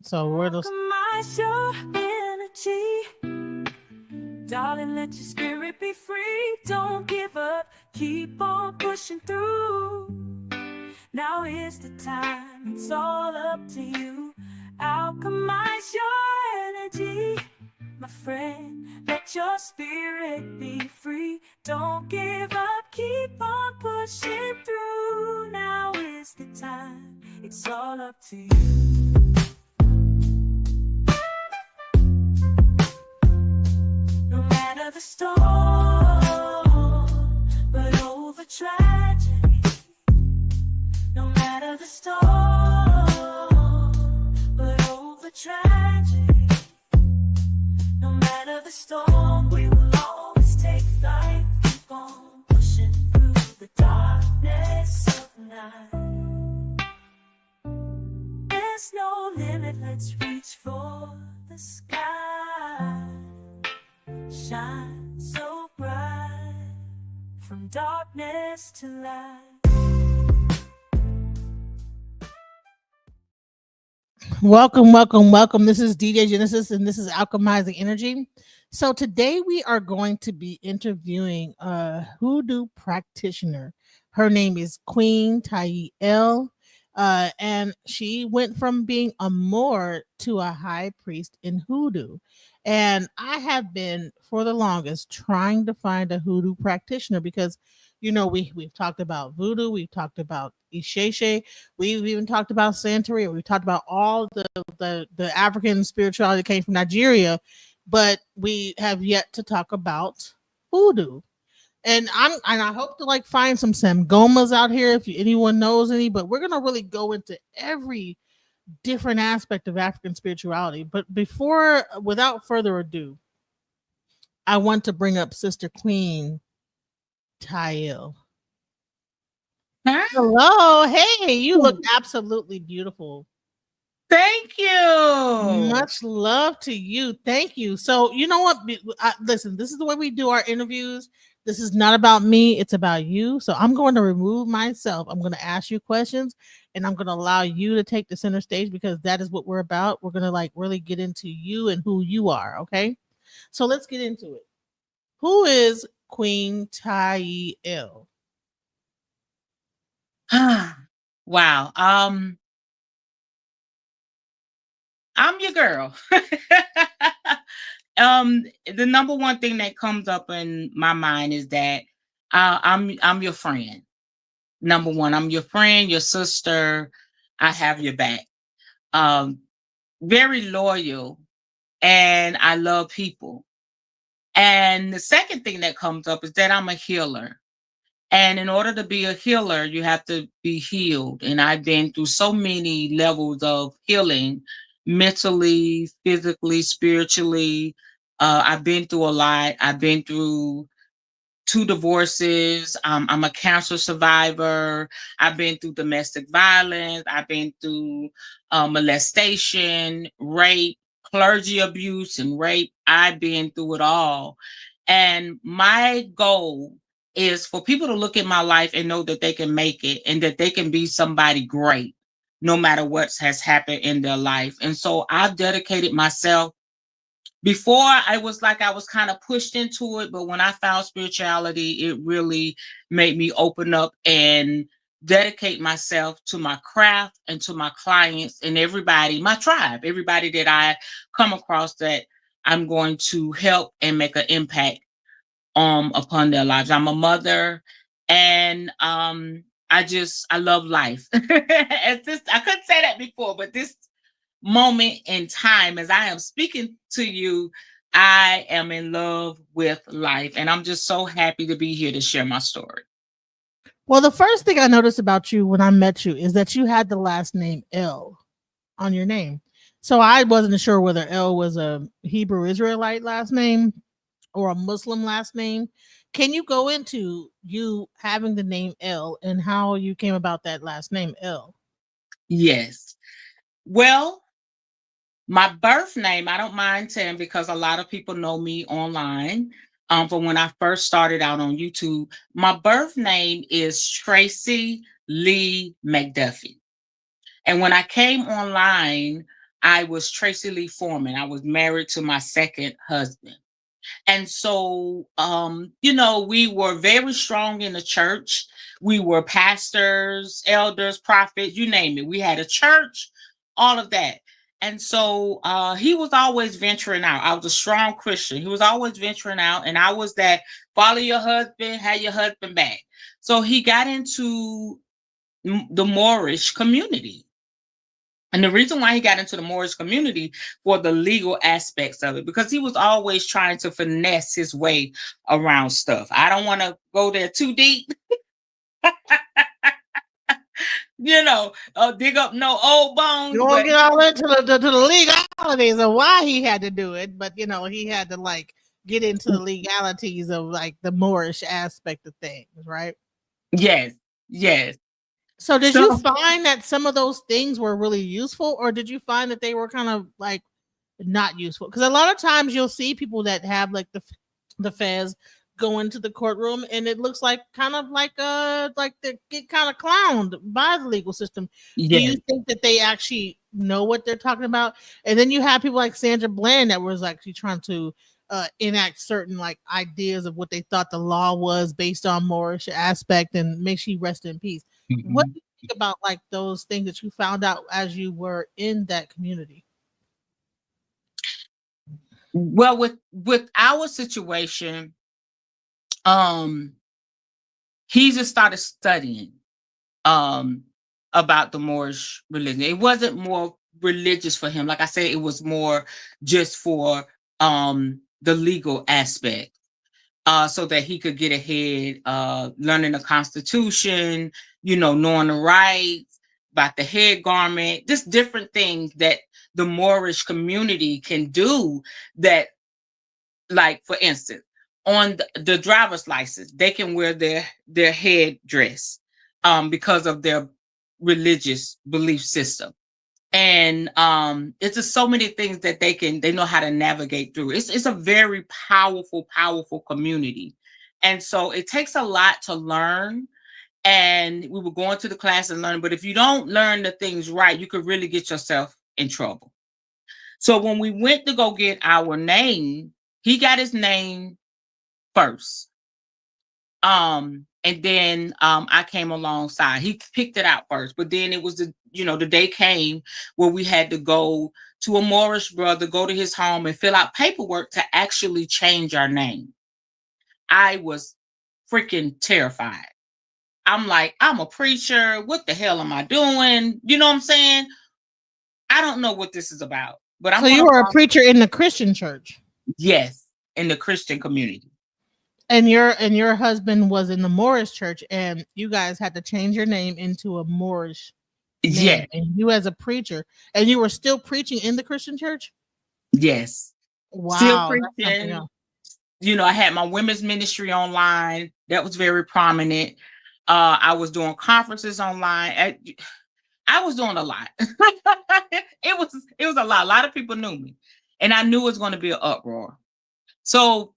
So we're just your energy. Darling, let your spirit be free. Don't give up. Keep on pushing through. Now is the time. It's all up to you. Alchemize your energy. My friend, let your spirit be free. Don't give up, keep on pushing through. Now is the time, it's all up to you. No matter the storm, but over tragedy. No matter the storm, but over tragedy. No matter the storm, we will always take flight. Keep on pushing through the darkness of night. There's no limit, let's reach for the sky. Shine so bright, from darkness to light. welcome. This is DJ Genesis, and this is Alchemizing Energy. So today we are going to be interviewing a hoodoo practitioner. Her name is Queen Tiyi, and she went from being a Moor to a high priest in hoodoo. And I have been for the longest trying to find a hoodoo practitioner because we've talked about voodoo, we've talked about Isheshe, we've even talked about Santeria, we've talked about all the African spirituality that came from Nigeria, but we have yet to talk about hoodoo. And I hope to like find some Samgomas out here if anyone knows any, but we're gonna really go into every different aspect of African spirituality. But without further ado, I want to bring up Sister Queen Tiyi. Huh? Hello. Hey, you look absolutely beautiful. Thank you. Much love to you. Thank you. So, you know what? Listen, this is the way we do our interviews. This is not about me, it's about you. So, I'm going to remove myself. I'm going to ask you questions and I'm going to allow you to take the center stage because that is what we're about. We're going to like really get into you and who you are. Okay. So, let's get into it. Who is Queen Tiyi? Wow. I'm your girl. The number one thing that comes up in my mind is that I'm your friend. Number one, I'm your friend, your sister. I have your back. Very loyal, and I love people. And the second thing that comes up is that I'm a healer. And in order to be a healer, you have to be healed. And I've been through so many levels of healing, mentally, physically, spiritually. I've been through a lot. I've been through 2 divorces. I'm a cancer survivor. I've been through domestic violence. I've been through molestation, rape, clergy abuse, and rape. I've been through it all. And my goal is for people to look at my life and know that they can make it and that they can be somebody great no matter what has happened in their life. And so I've dedicated myself. Before, I was kind of pushed into it, but when I found spirituality, it really made me open up and dedicate myself to my craft and to my clients and everybody, my tribe, everybody that I come across that I'm going to help and make an impact upon their lives. I'm a mother, and I love life. I couldn't say that before, but this moment in time, as I am speaking to you, I am in love with life, and I'm just so happy to be here to share my story. Well, the first thing I noticed about you when I met you is that you had the last name L on your name. So I wasn't sure whether L was a Hebrew Israelite last name or a Muslim last name. Can you go into you having the name L and how you came about that last name L? Yes. Well, my birth name, I don't mind saying because a lot of people know me online. From when I first started out on YouTube, my birth name is Tracy Lee McDuffie. And when I came online, I was Tracy Lee Foreman. I was married to my second husband. And so, we were very strong in the church. We were pastors, elders, prophets, you name it. We had a church, all of that. And so he was always venturing out. I was a strong Christian. He was always venturing out. And I was that follow your husband, have your husband back. So he got into the Moorish community. And the reason why he got into the Moorish community for the legal aspects of it, because he was always trying to finesse his way around stuff. I don't want to go there too deep. Dig up no old bones. You won't get all into the legalities of why he had to do it, but he had to like get into the legalities of like the Moorish aspect of things, right? Yes. So did you find that some of those things were really useful, or did you find that they were kind of like not useful? Because a lot of times you'll see people that have like the fez go into the courtroom and it looks like kind of like they get kind of clowned by the legal system. Yes. Do you think that they actually know what they're talking about? And then you have people like Sandra Bland that was actually trying to enact certain like ideas of what they thought the law was based on Moorish aspect, and may she rest in peace. Mm-hmm. What do you think about like those things that you found out as you were in that community? Well, with our situation, he just started studying about the Moorish religion. It wasn't more religious for him. Like I said, it was more just for the legal aspect. So that he could get ahead, learning the Constitution, knowing the rights, about the head garment, just different things that the Moorish community can do that, like, for instance, on the driver's license, they can wear their head dress because of their religious belief system. And it's just so many things that they know how to navigate through. It's a very powerful community. And so it takes a lot to learn. And we were going to the class and learning, but if you don't learn the things right, you could really get yourself in trouble. So when we went to go get our name, he got his name first. And then I came alongside. He picked it out first, but then it was the day came where we had to go to a Moorish brother, go to his home and fill out paperwork to actually change our name. I was freaking terrified. I'm like, I'm a preacher. What the hell am I doing? You know what I'm saying? I don't know what this is about. But so you were a preacher in the Christian church? Yes, in the Christian community. And your husband was in the Moorish church, and you guys had to change your name into a Moorish name. Yeah. And you as a preacher, and you were still preaching in the Christian church? Yes. Wow. Still preaching. I had my women's ministry online. That was very prominent. I was doing conferences online. I was doing a lot. It was a lot. A lot of people knew me, and I knew it was going to be an uproar. So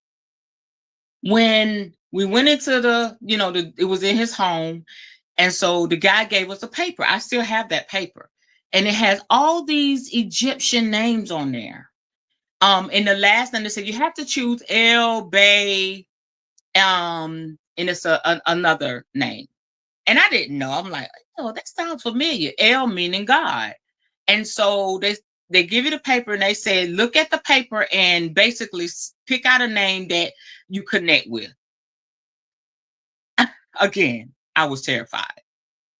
when we went into it was in his home. And so the guy gave us a paper. I still have that paper. And it has all these Egyptian names on there. In the last name, they said you have to choose El Bay. And it's another name. And I didn't know. I'm like, oh, that sounds familiar. El meaning God. And so they give you the paper and they say, look at the paper and basically pick out a name that you connect with. Again, I was terrified.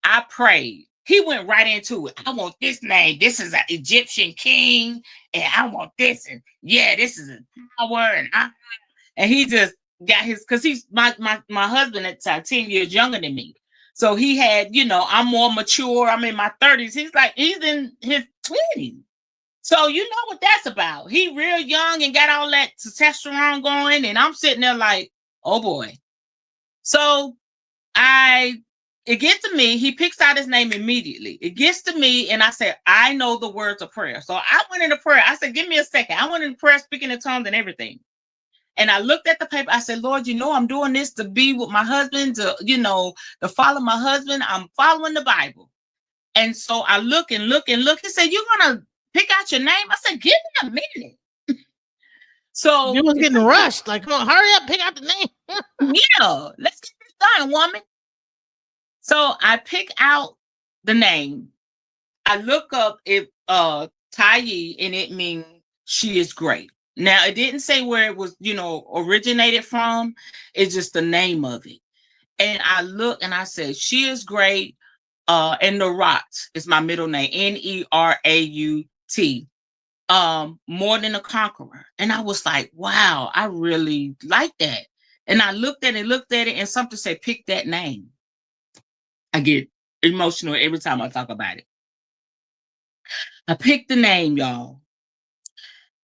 I prayed. He went right into it. I want this name. This is an Egyptian king. And I want this. And yeah, this is a power. And he just got his, because he's my husband at 10 years younger than me. So he had, I'm more mature. I'm in my 30s. He's in his 20s. So you know what that's about. He real young and got all that testosterone going. And I'm sitting there like, oh boy. So it gets to me. He picks out his name immediately. It gets to me. And I said, I know the words of prayer. So I went into prayer. I said, give me a second. I went into prayer, speaking in tongues and everything. And I looked at the paper. I said, Lord, I'm doing this to be with my husband, to follow my husband. I'm following the Bible. And so I look and look and look. He said, you're going to pick out your name. I said, give me a minute. So You was getting rushed. Like, come on, hurry up, pick out the name. yeah, let's get this done, woman. So I pick out the name. I look up it Tiyi, and it means she is great. Now it didn't say where it was, originated from. It's just the name of it. And I look and I said, she is great. And Nerat is my middle name, Neraut. More than a conqueror. And I was like, wow, I really like that. And I looked at it, and something said, pick that name. I get emotional every time I talk about it. I picked the name, y'all.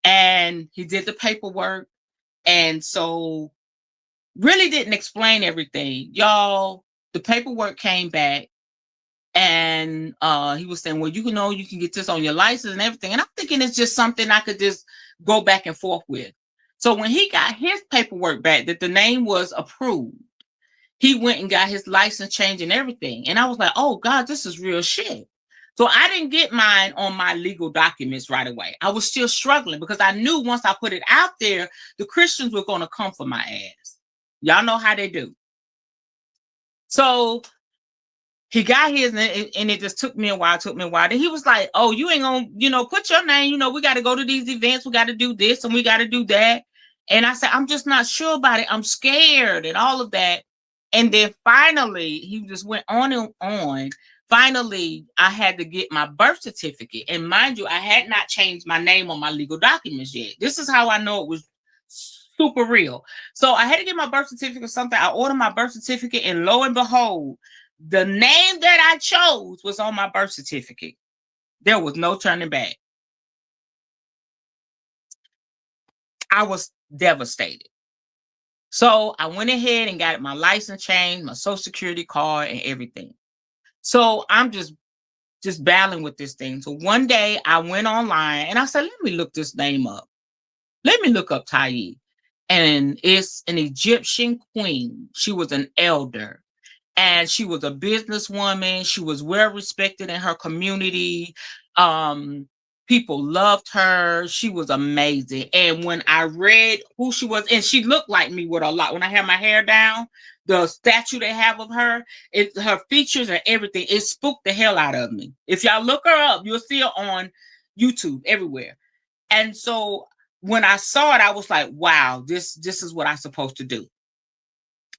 And he did the paperwork. And so really didn't explain everything. Y'all, the paperwork came back. And he was saying, well, you can get this on your license and everything. And I'm thinking it's just something I could just go back and forth with. So when he got his paperwork back that the name was approved, he went and got his license change and everything. And I was like, oh God, this is real shit. So I didn't get mine on my legal documents right away. I was still struggling because I knew once I put it out there, the Christians were going to come for my ass. Y'all know how they do. So he got his, and it just took me a while. Then he was like, oh, you ain't gonna, put your name, we got to go to these events. We got to do this and we got to do that. And I said, I'm just not sure about it. I'm scared and all of that. And then finally, he just went on and on. Finally, I had to get my birth certificate. And mind you, I had not changed my name on my legal documents yet. This is how I know it was super real. So I had to get my birth certificate or something. I ordered my birth certificate, and lo and behold, the name that I chose was on my birth certificate. There was no turning back. I was devastated. So I went ahead and got my license changed, my social security card, and everything. So I'm just battling with this thing. So one day I went online and I said, let me look this name up. Let me look up Tiyi. And it's an Egyptian queen. She was an elder. And she was a businesswoman. She was well respected in her community. People loved her. She was amazing. And when I read who she was, and she looked like me with a lot. When I had my hair down, the statue they have of her, her features and everything, it spooked the hell out of me. If y'all look her up, you'll see her on YouTube everywhere. And so when I saw it, I was like, wow, this is what I'm supposed to do.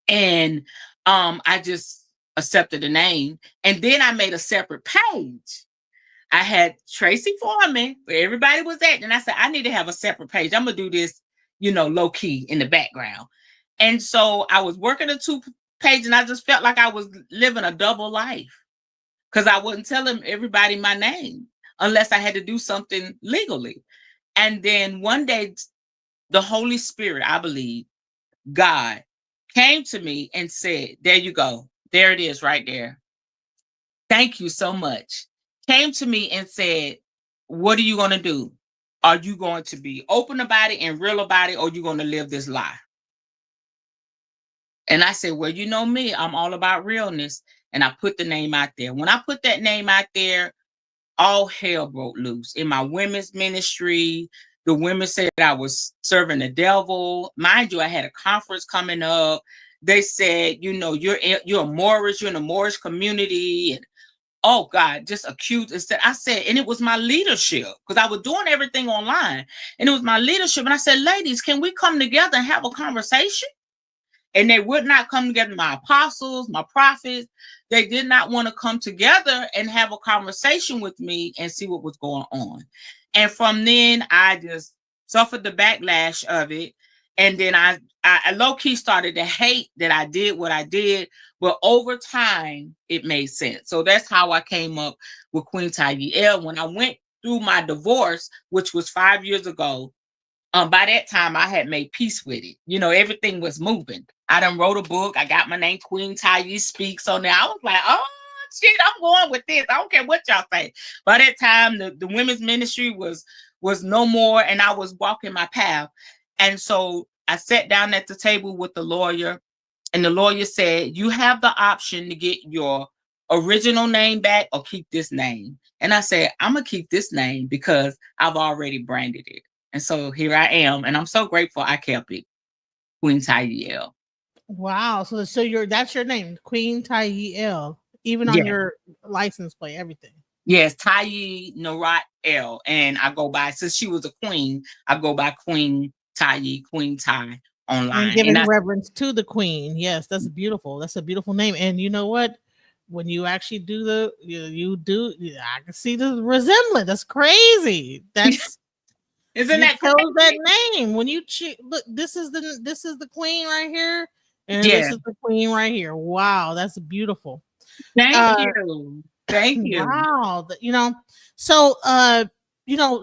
And I just accepted the name. And then I made a separate page. I had Tracy Foreman, where everybody was at. And I said, I need to have a separate page. I'm going to do this, low key in the background. And so I was working a 2-page, and I just felt like I was living a double life because I wasn't telling everybody my name unless I had to do something legally. And then one day, the Holy Spirit, I believe, God, came to me and said, there you go. There it is right there. Thank you so much. Came to me and said, what are you going to do? Are you going to be open about it and real about it, or are you going to live this lie? And I said, well, you know me, I'm all about realness. And I put the name out there. When I put that name out there, all hell broke loose. In my women's ministry, the women said I was serving the devil. Mind you, I had a conference coming up. They said, you're a Moorish, you're in the Moorish community. And oh God, just accused. Instead, I said, and it was my leadership, because I was doing everything online. And it was my leadership. And I said, ladies, can we come together and have a conversation? And they would not come together. My apostles, my prophets, they did not want to come together and have a conversation with me and see what was going on. And from then, I just suffered the backlash of it. And then I low-key started to hate that I did what I did. But over time, it made sense. So that's how I came up with Queen Tiyi. When I went through my divorce, which was 5 years ago, by that time, I had made peace with it. Everything was moving. I done wrote a book. I got my name, Queen Tiyi Speaks. So now I was like, oh, shit, I'm going with this. I don't care what y'all say. By that time, the women's ministry was no more, and I was walking my path. And so I sat down at the table with the lawyer, and the lawyer said, you have the option to get your original name back or keep this name? And I said, I'm going to keep this name because I've already branded it. And so here I am. And I'm so grateful I kept it. Queen Tiyi. Wow. So that's your name, Queen Tiyi, even on Yeah. your license plate, everything. Yes, Tiyi Narat L. And I go by, since she was a queen, I go by Queen Tiyi, Queen Ty And online. And giving reverence to the queen. Yes, that's beautiful. That's a beautiful name. And you know what? When you actually do I can see the resemblance. That's crazy. That's isn't you that chose that crazy? name when you look. This is the queen right here, and this Yeah. is the queen right here. Wow, that's beautiful. Thank Uh, you. Thank you. wow.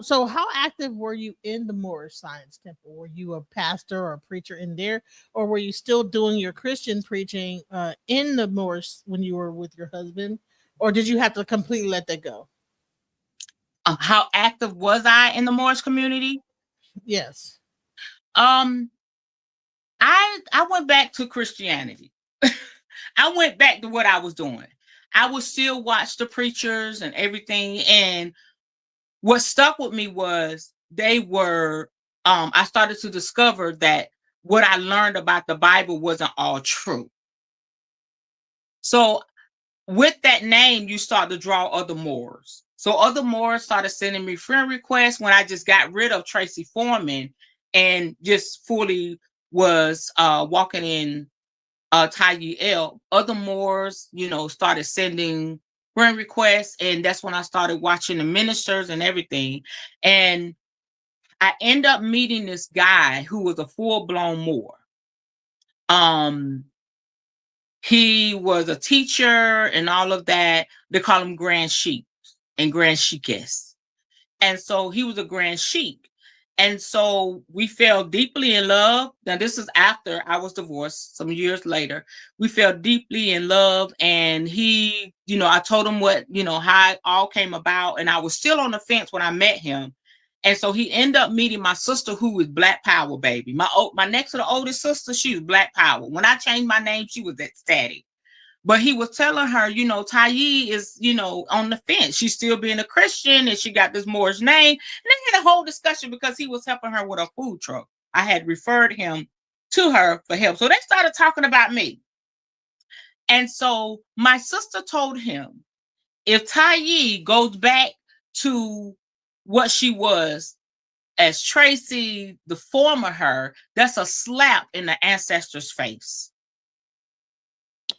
So how active were you in the Moorish Science Temple? Were you a pastor or a preacher in there, or were you still doing your Christian preaching in the Moorish when you were with your husband, or did you have to completely let that go? How active was I in the Moorish community? Yes. Um, I went back to Christianity. I went back to what I was doing. I would still watch the preachers and everything. And what stuck with me was they were, I started to discover that what I learned about the Bible wasn't all true. So with that name, you start to draw other Moors. So other Moors started sending me friend requests when I just got rid of Tracy Foreman and just fully was walking in Tiyi L. Other Moors, started sending friend requests, and that's when I started watching the ministers and everything. And I end up meeting this guy who was a full-blown Moor. He was a teacher and all of that. They call him Grand Sheik and Grand Sheikess. And so he was a Grand Sheik. And so we fell deeply in love. Now, this is after I was divorced, some years later. We fell deeply in love. And he, I told him how it all came about. And I was still on the fence when I met him. And so he ended up meeting my sister, who was Black Power, baby. My next to the oldest sister, she was Black Power. When I changed my name, she was ecstatic. But he was telling her, Tiyi is, on the fence. She's still being a Christian and she got this Moorish name. And they had a whole discussion because he was helping her with a food truck. I had referred him to her for help. So they started talking about me. And so my sister told him, if Tiyi goes back to what she was as Tracy, the former her, that's a slap in the ancestor's face.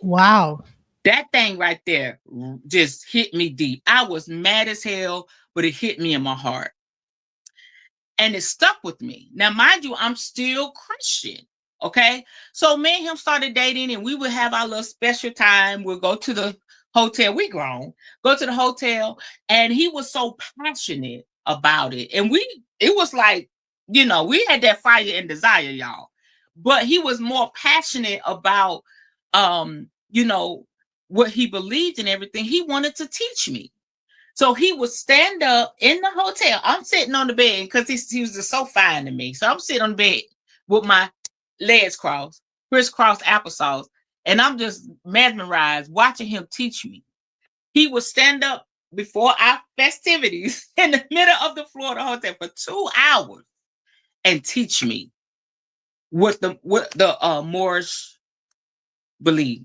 Wow. That thing right there just hit me deep. I was mad as hell, but it hit me in my heart. And it stuck with me. Now, mind you, I'm still Christian. Okay. So me and him started dating, and we would have our little special time. We'll go to the hotel. We grown. Go to the hotel. And he was so passionate about it. And it was like, we had that fire and desire, y'all. But he was more passionate about what he believed in, everything. He wanted to teach me. So he would stand up in the hotel. I'm sitting on the bed because he was just so fine to me. So I'm sitting on the bed with my legs crossed, crisscross applesauce, and I'm just mesmerized watching him teach me. He would stand up before our festivities in the middle of the floor of the hotel for 2 hours and teach me what the Moorish believe.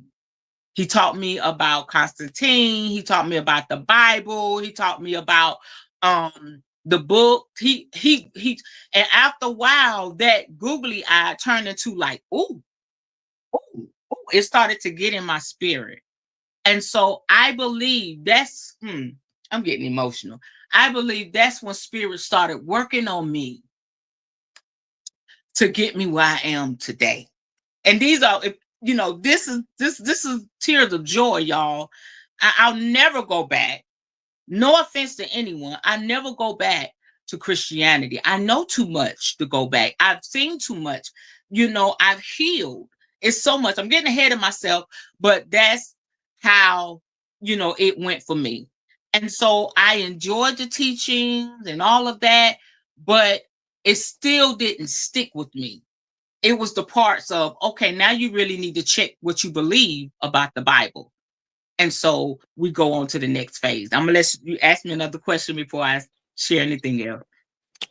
He taught me about Constantine. He taught me about the Bible. He taught me about the book. He and after a while, that googly eye turned into like, ooh, ooh, ooh. It started to get in my spirit. And so I believe that's I'm getting emotional. I believe that's when spirit started working on me to get me where I am today. And these are, this is tears of joy, y'all. I'll never go back. No offense to anyone. I never go back to Christianity. I know too much to go back. I've seen too much. I've healed. It's so much. I'm getting ahead of myself, but that's how, it went for me. And so I enjoyed the teachings and all of that, but it still didn't stick with me. It was the parts of, okay, now you really need to check what you believe about the Bible. And so we go on to the next phase. I'm gonna let you ask me another question before I share anything else.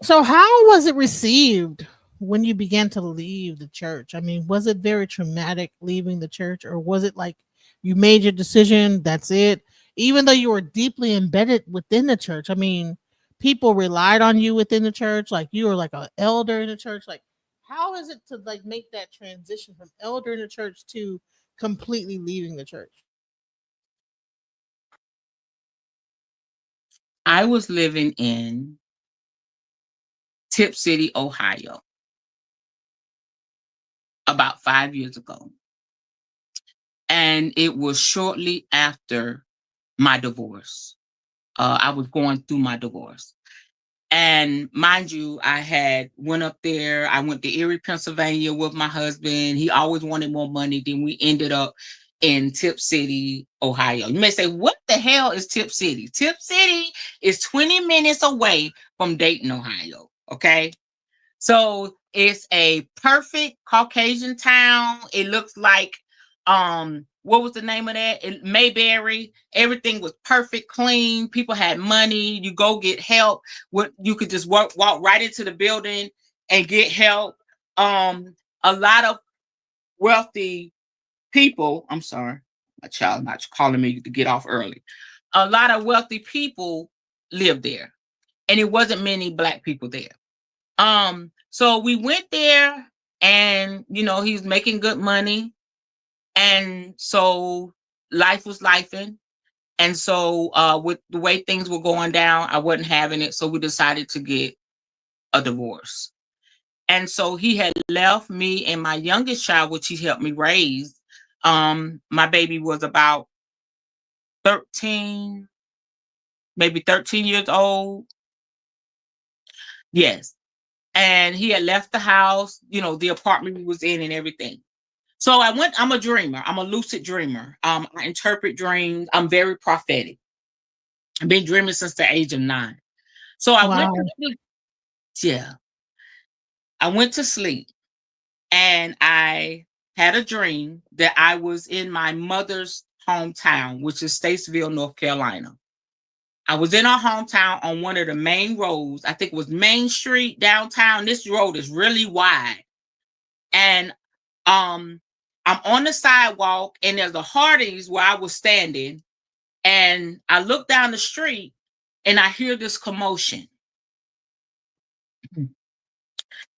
So how was it received when you began to leave the church? I mean, was it very traumatic leaving the church, or was it like you made your decision, that's it? Even though you were deeply embedded within the church. I mean, people relied on you within the church, like you were like an elder in the church. Like, how is it to like make that transition from elder in the church to completely leaving the church? I was living in Tip City, Ohio, about 5 years ago. And it was shortly after my divorce. I was going through my divorce. And mind you, I had went up there. I went to Erie, Pennsylvania with my husband. He always wanted more money. Then we ended up in Tip City, Ohio. You may say, what the hell is Tip City? Tip City is 20 minutes away from Dayton, Ohio. Okay. So it's a perfect Caucasian town. It looks like what was the name of that? Mayberry. Everything was perfect, clean. People had money. You go get help. You could just walk right into the building and get help. A lot of wealthy people. I'm sorry, my child not calling me to get off early. A lot of wealthy people live there, and it wasn't many Black people there. So we went there, and he's making good money. And so life was lifing. And so with the way things were going down, I wasn't having it. So we decided to get a divorce. And so he had left me and my youngest child, which he helped me raise. My baby was about 13, maybe 13 years old. Yes. And he had left the house, the apartment we was in and everything. So I'm a dreamer. I'm a lucid dreamer. I interpret dreams. I'm very prophetic. I've been dreaming since the age of 9. So I went Wow. to sleep. Yeah. I went to sleep and I had a dream that I was in my mother's hometown, which is Statesville, North Carolina. I was in our hometown on one of the main roads. I think it was Main Street downtown. This road is really wide. And I'm on the sidewalk and there's a Hardee's where I was standing. And I look down the street and I hear this commotion.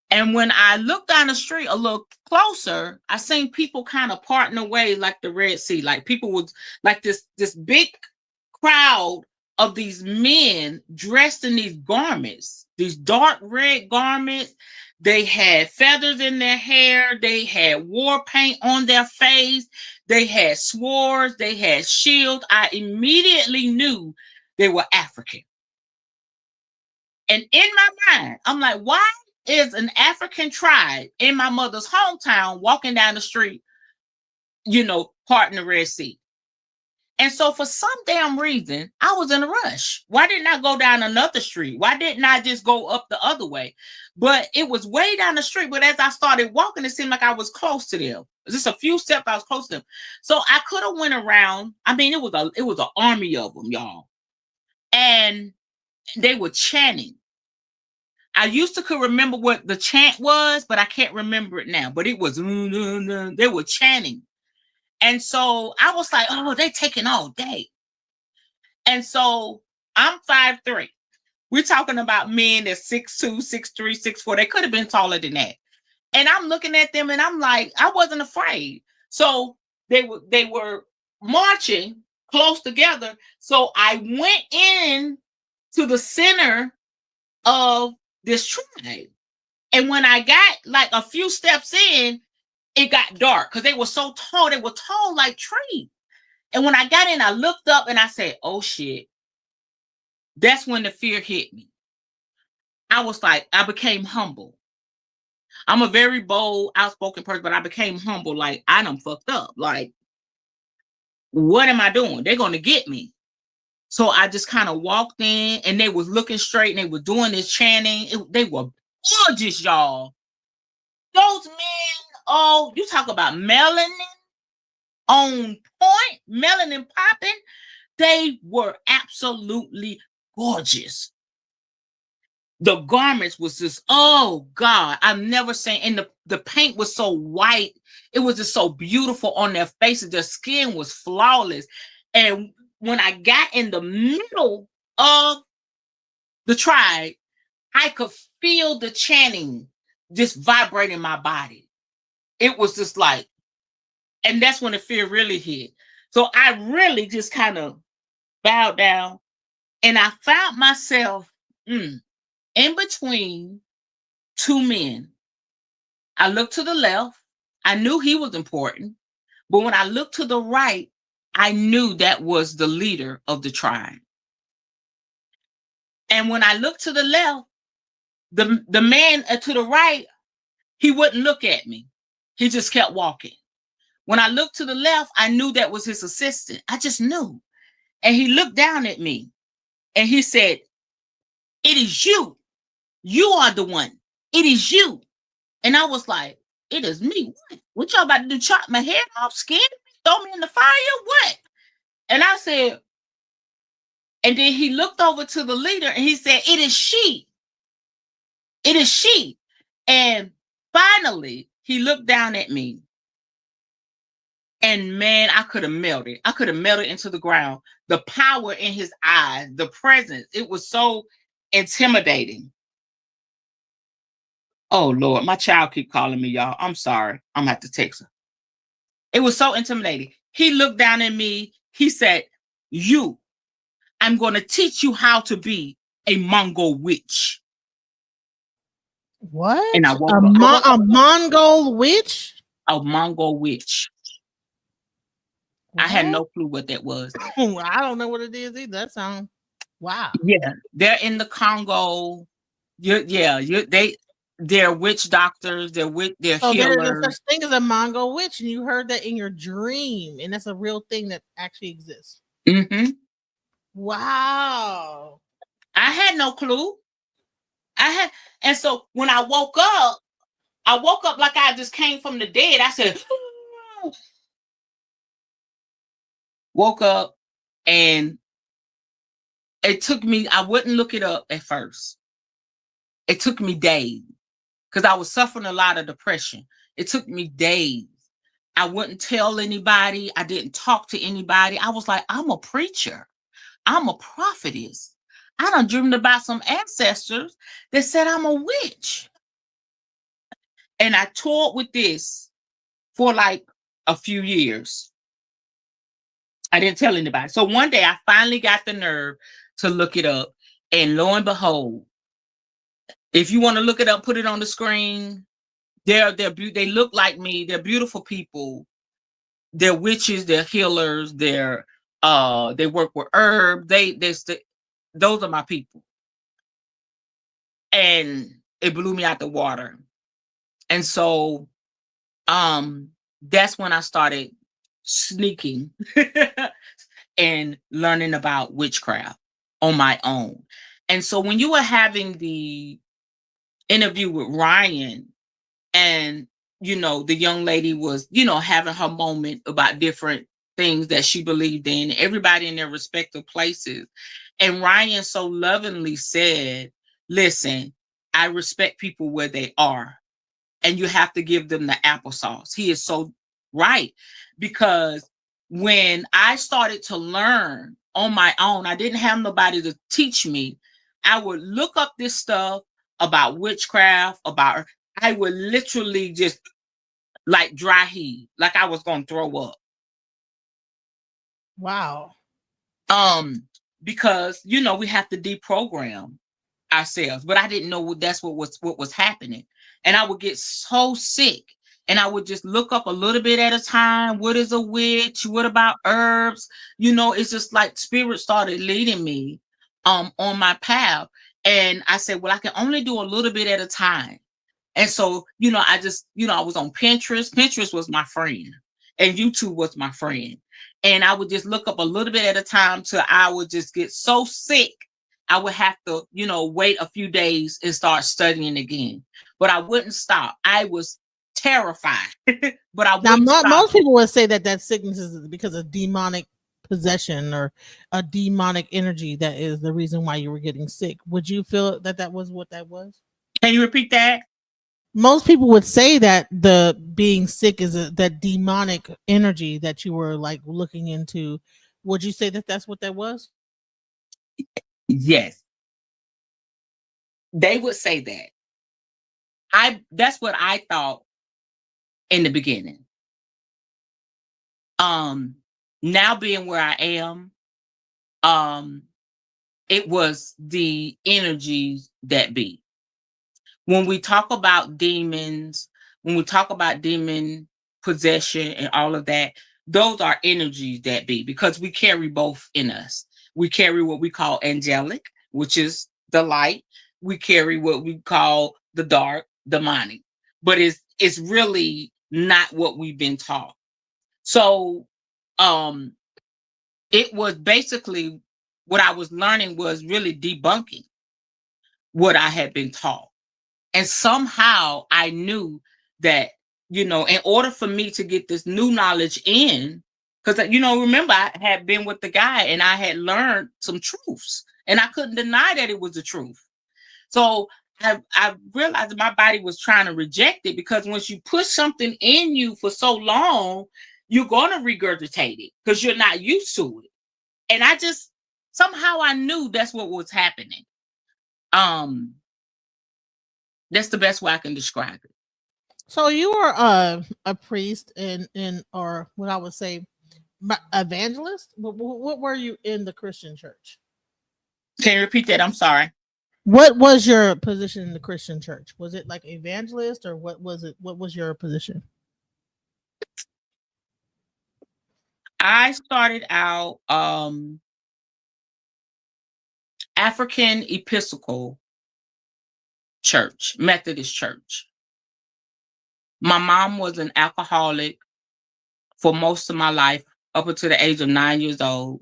And when I look down the street a little closer, I seen people kind of parting away like the Red Sea. Like people was like this big crowd of these men dressed in these garments, these dark red garments. They had feathers in their hair. They had war paint on their face. They had swords. They had shields. I immediately knew they were African. And in my mind, I'm like, why is an African tribe in my mother's hometown walking down the street, parting the Red Sea? And so for some damn reason, I was in a rush. Why didn't I go down another street? Why didn't I just go up the other way? But it was way down the street. But as I started walking, it seemed like I was close to them. Just a few steps, I was close to them. So I could have went around. I mean, it was an army of them, y'all. And they were chanting. I used to could remember what the chant was, but I can't remember it now. But it was, they were chanting. And so I was like, oh, they're taking all day. And so I'm 5'3". We're talking about men that's 6'2", 6'3", 6'4". They could have been taller than that. And I'm looking at them and I'm like, I wasn't afraid. So they were marching close together. So I went in to the center of this tribe. And when I got like a few steps in, it got dark because they were so tall. They were tall like trees. And when I got in, I looked up and I said, oh shit. That's when the fear hit me. I was like, I became humble. I'm a very bold, outspoken person, but I became humble. Like, I done fucked up. Like, what am I doing? They're going to get me. So I just kind of walked in and they was looking straight and they were doing this chanting. They were gorgeous, y'all. Those men, oh, you talk about melanin. on point, melanin popping. They were absolutely gorgeous. The garments was just, oh God, I've never seen, and the paint was so white. It was just so beautiful on their faces. Their skin was flawless. And when I got in the middle of the tribe, I could feel the chanting just vibrating my body. It was just like, and that's when the fear really hit. So I really just kind of bowed down, and I found myself in between two men. I looked to the left. I knew he was important. But when I looked to the right, I knew that was the leader of the tribe. And when I looked to the left, the man to the right, he wouldn't look at me. He just kept walking. When I looked to the left, I knew that was his assistant. I just knew. And he looked down at me and he said, "It is you. You are the one. It is you." And I was like, "It is me. What y'all about to do? Chop my head off, skin me, throw me in the fire? What?" And I said, and then he looked over to the leader and he said, "It is she. It is she." And finally, he looked down at me. And man, I could have melted. I could have melted into the ground. The power in his eyes, the presence, it was so intimidating. Oh Lord, my child keep calling me, y'all. I'm sorry. I'm gonna have to text her. It was so intimidating. He looked down at me. He said, I'm going to teach you how to be a Mongol witch." What? And I woke up. A Mongol witch? A Mongol witch. What? I had no clue what that was. I don't know what it is either. That sounds wow. Yeah, they're in the Congo. They're witch doctors. They're So there's healers. such thing as a Mongol witch, and you heard that in your dream, and that's a real thing that actually exists. Mm-hmm. Wow. I had no clue. And so when I woke up like I just came from the dead. I said, woke up, and it took me, I wouldn't look it up at first. It took me days because I was suffering a lot of depression. It took me days. I wouldn't tell anybody. I didn't talk to anybody. I was like, I'm a preacher. I'm a prophetess. I done dreamed about some ancestors that said I'm a witch. And I toured with this for like a few years. I didn't tell anybody. So one day I finally got the nerve to look it up. And lo and behold, if you want to look it up, put it on the screen. They look like me. They're beautiful people. They're witches. They're healers. They work with herbs. Those are my people. And it blew me out the water. And so, that's when I started sneaking and learning about witchcraft on my own. And so when you were having the interview with Ryan, and the young lady was having her moment about different things that she believed in, everybody in their respective places, and Ryan so lovingly said, "Listen, I respect people where they are, and you have to give them the applesauce." He is so right, because when I started to learn on my own, I didn't have nobody to teach me. I would look up this stuff about witchcraft, I would literally just like dry heave, like I was going to throw up. Wow. Because we have to deprogram ourselves, but I didn't know that's what was happening. And I would get so sick, and I would just look up a little bit at a time. What is a witch? What about herbs? It's just like spirit started leading me on my path. And I said, well, I can only do a little bit at a time. And so, I just, I was on Pinterest. Pinterest was my friend, and YouTube was my friend. And I would just look up a little bit at a time till I would just get so sick. I would have to, wait a few days and start studying again. But I wouldn't stop. I was terrified, but I Now, wouldn't stop. most people would say that sickness is because of demonic possession or a demonic energy that is the reason why you were getting sick. Would you feel that was what that was? Can you repeat that? Most people would say that the being sick is that demonic energy that you were like looking into. Would you say that that's what that was? Yes, they would say that. That's what I thought in the beginning. Now being where I am, um, it was the energies that be. When we talk about demons, when we talk about demon possession and all of that, those are energies that be, because we carry both in us. We carry what we call angelic, which is the light. We carry what we call the dark, demonic. But it's really not what we've been taught. So it was basically what I was learning was really debunking what I had been taught. And somehow I knew that, in order for me to get this new knowledge in, because, remember, I had been with the guy and I had learned some truths and I couldn't deny that it was the truth. So I realized that my body was trying to reject it, because once you push something in you for so long, you're going to regurgitate it because you're not used to it. And somehow I knew that's what was happening. That's the best way I can describe it. So you were a priest or what I would say evangelist. What were you in the Christian church? Can you repeat that? I'm sorry. What was your position in the Christian church? Was it like evangelist, or what was it? What was your position? I started out African Episcopal Church, Methodist Church. My mom was an alcoholic for most of my life, up until the age of 9 years old.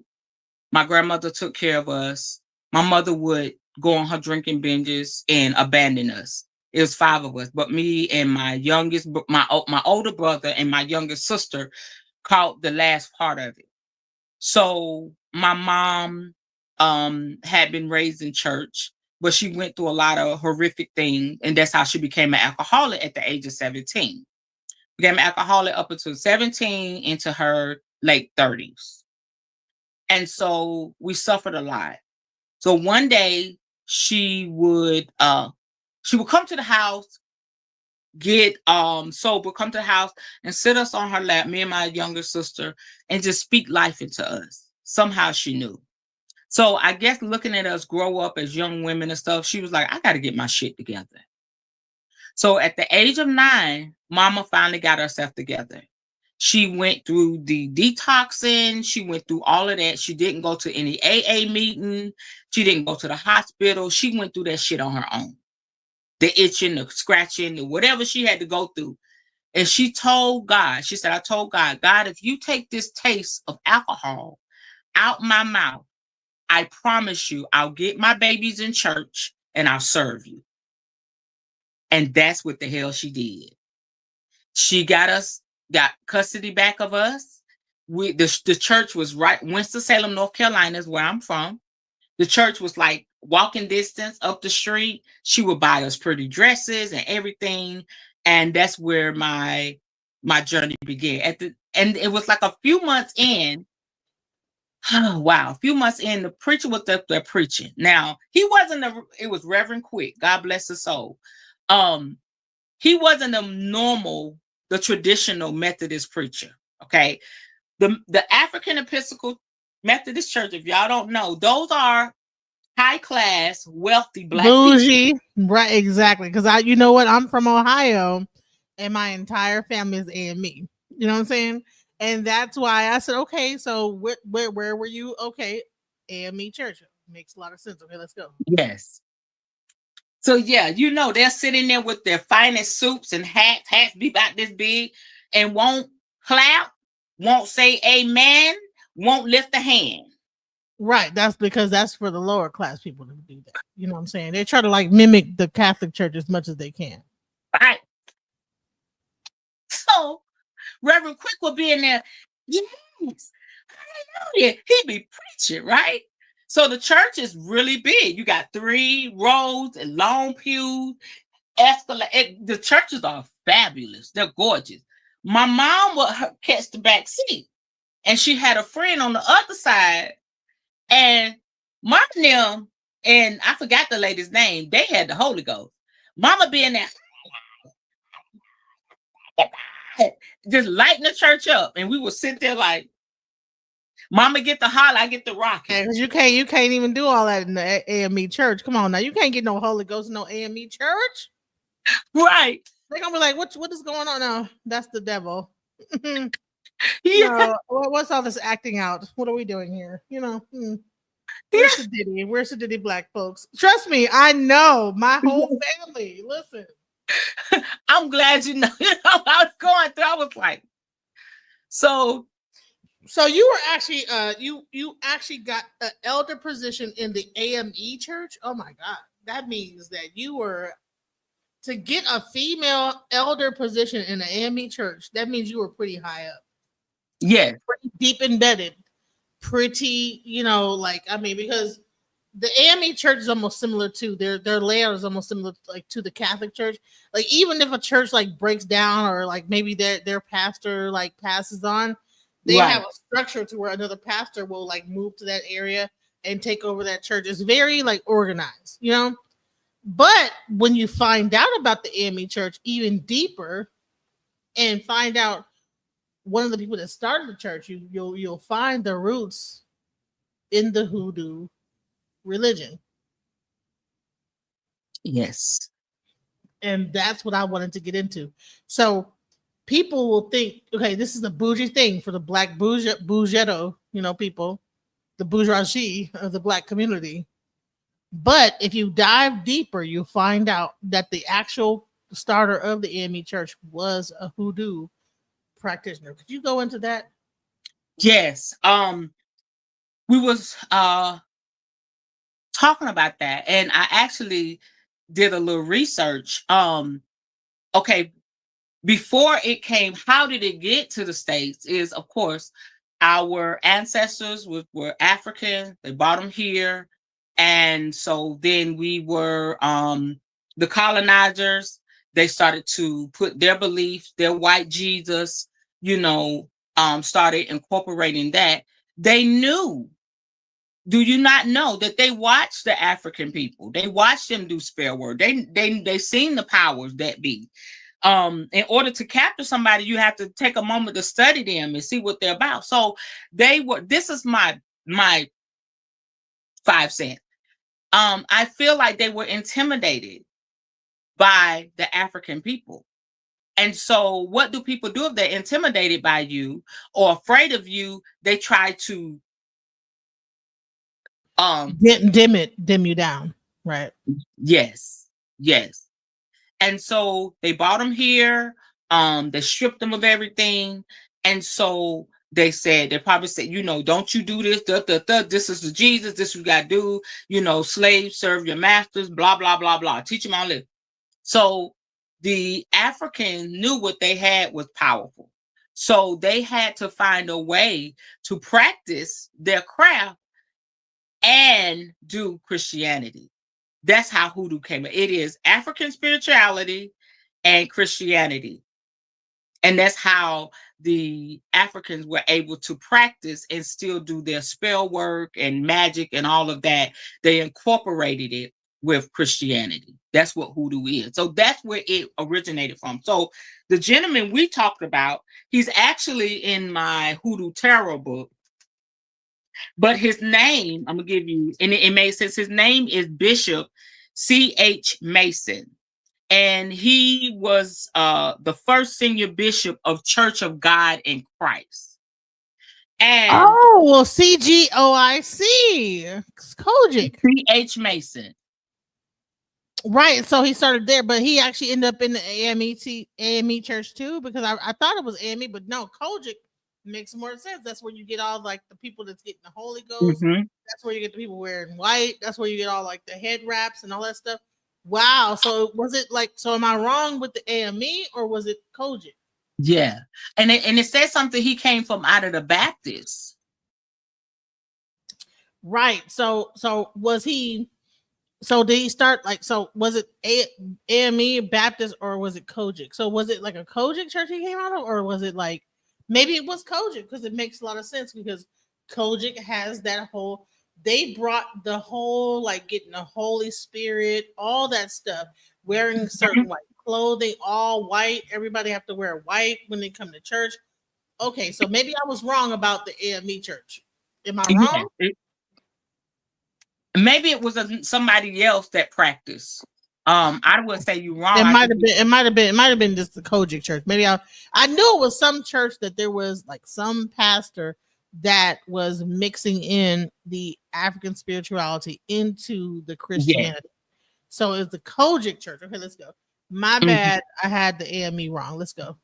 My grandmother took care of us. My mother would go on her drinking binges and abandon us. It was 5 of us, but me and my older brother and my youngest sister caught the last part of it. So my mom had been raised in church, but she went through a lot of horrific things, and that's how she became an alcoholic at the age of 17. Became an alcoholic up until 17 into her late 30s. And so we suffered a lot. So one day she would come to the house, get sober, come to the house and sit us on her lap, me and my younger sister, and just speak life into us. Somehow she knew. So I guess looking at us grow up as young women and stuff, she was like, I got to get my shit together. So at the age of 9, Mama finally got herself together. She went through the detoxing. She went through all of that. She didn't go to any AA meeting. She didn't go to the hospital. She went through that shit on her own. The itching, the scratching, the whatever she had to go through. And she told God, she said, I told God, if you take this taste of alcohol out my mouth, I promise you I'll get my babies in church and I'll serve you. And that's what the hell she did. She got custody back of us. The church was right, Winston-Salem, North Carolina is where I'm from. The church was like walking distance up the street. She would buy us pretty dresses and everything. And that's where my journey began. And it was like a few months in. Oh, wow. A few months in, the preacher was up there preaching. Now, he wasn't it was Reverend Quick. God bless his soul. He wasn't the traditional Methodist preacher. Okay. The African Episcopal Methodist Church, if y'all don't know, those are high class, wealthy black bougie people. Right, exactly. Because you know what? I'm from Ohio and my entire family is AME. You know what I'm saying? And that's why I said, okay, so where were you? Okay, AME Church. Makes a lot of sense. Okay, let's go. Yes. So yeah, they're sitting there with their finest suits and hats be about this big, and won't clap, won't say amen, won't lift a hand. Right. That's because that's for the lower class people to do that. You know what I'm saying? They try to like mimic the Catholic Church as much as they can. Right. Reverend Quick would be in there. Yes, hallelujah. He'd be preaching, right? So the church is really big. You got 3 rows and long pews, escalate. The churches are fabulous. They're gorgeous. My mom would catch the back seat, and she had a friend on the other side. And Mom and them, and I forgot the lady's name, they had the Holy Ghost. Mama being there, just lighting the church up. And we would sit there like, Mama get the holler, I get the rocket. Because you can't even do all that in the AME church. Come on now, you can't get no Holy Ghost in no AME church. Right. They're gonna be like, what is going on now? That's the devil. Yeah. No, what's all this acting out? What are we doing here? Where's the Diddy? Where's the Diddy black folks? Trust me, I know my whole family. Listen. I'm glad you know. I was going through. I was like, so you were actually you actually got an elder position in the AME church. Oh my God. That means that you were to get a female elder position in the AME church. That means you were pretty high up. Yeah. Pretty deep embedded. Pretty, because the AME church is almost similar to their layout is almost similar to the Catholic Church. Like even if a church like breaks down or like maybe their pastor like passes on, they have a structure to where another pastor will like move to that area and take over that church. It's very like organized, But when you find out about the AME church even deeper and find out one of the people that started the church, you'll find the roots in the hoodoo religion. Yes. And that's what I wanted to get into. So people will think, okay, this is a bougie thing for the black bougetto, people, the bourgeoisie of the black community. But if you dive deeper, you'll find out that the actual starter of the AME church was a hoodoo practitioner. Could you go into that? Yes. We was talking about that, and I actually did a little research. Okay, before it came, how did it get to the States? Is of course our ancestors were African. They brought them here, and so then we were the colonizers. They started to put their beliefs, their white Jesus, started incorporating that. They knew. Do you not know that they watched the African people? They watched them do spell work. They seen the powers that be. In order to capture somebody, you have to take a moment to study them and see what they're about. So this is my 5 cents. I feel like they were intimidated by the African people. And so what do people do if they're intimidated by you or afraid of you? They try to dim you down, right? Yes. And so they brought them here. They stripped them of everything. And so they probably said, don't you do this, this is the Jesus, this you got to do, slaves serve your masters, blah, blah, blah, blah. Teach them all this. So the Africans knew what they had was powerful. So they had to find a way to practice their craft and do Christianity. That's how hoodoo came. It is African spirituality and Christianity. And that's how the Africans were able to practice and still do their spell work and magic and all of that. They incorporated it with Christianity. That's what hoodoo is. So that's where it originated from. So the gentleman we talked about, he's actually in my Hoodoo Tarot book. But his name, I'm going to give you, and it made sense. His name is Bishop C.H. Mason. And he was the first senior bishop of Church of God in Christ. And CGOIC. Kojic. C.H. Mason. Right. So he started there, but he actually ended up in the AME church too, because I thought it was AME, but no, Kojic makes more sense. That's where you get all like the people that's getting the Holy Ghost. Mm-hmm. That's where you get the people wearing white. That's where you get all like the head wraps and all that stuff. Wow. So was it like, so am I wrong with the AME or was it Kojic? Yeah. And it says something, he came from out of the Baptist. Right. So was he? So did he start like? So was it AME Baptist or was it Kojic? So was it like a Kojic church he came out of, or was it like maybe it was Kojic because it makes a lot of sense because Kojic has that whole. They brought the whole like getting the Holy Spirit, all that stuff, wearing certain white clothing, all white. Everybody have to wear white when they come to church. Okay, so maybe I was wrong about the AME church. Am I wrong? Yeah. Maybe it was somebody else that practiced. I would say you're wrong. It might have been. It might have been just the Kojic church. Maybe I knew it was some church that there was like some pastor that was mixing in the African spirituality into the Christianity. So it's the Kojic church. Okay, let's go. My bad. I had the AME wrong. Let's go.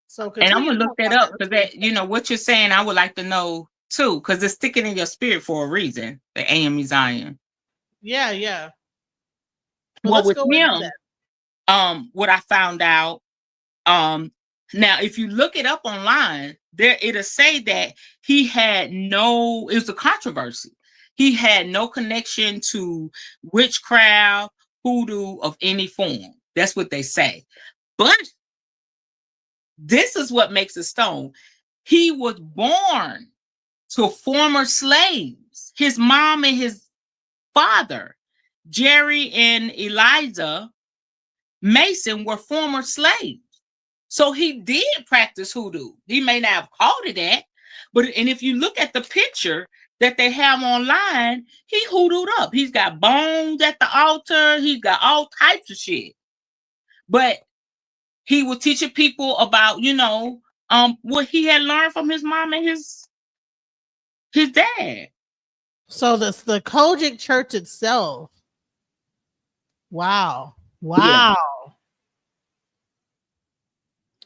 So and I'm gonna look that up because that, you know, what you're saying, I would like to know too, because it's sticking in your spirit for a reason. The AME Zion. Yeah, yeah. Well, with him, what I found out, now if you look it up online, there it'll say that he had no. It was a controversy. He had no connection to witchcraft, hoodoo of any form. That's what they say. But this is what makes it stone. He was born to former slaves. His mom and his father, Jerry and Eliza Mason, were former slaves. So he did practice hoodoo. He may not have called it that, but and if you look at the picture that they have online, he hoodooed up. He's got bones at the altar. He's got all types of shit. But he was teaching people about, you know, what he had learned from his mom and his dad. So that's the Kojic church itself. Wow. Yeah.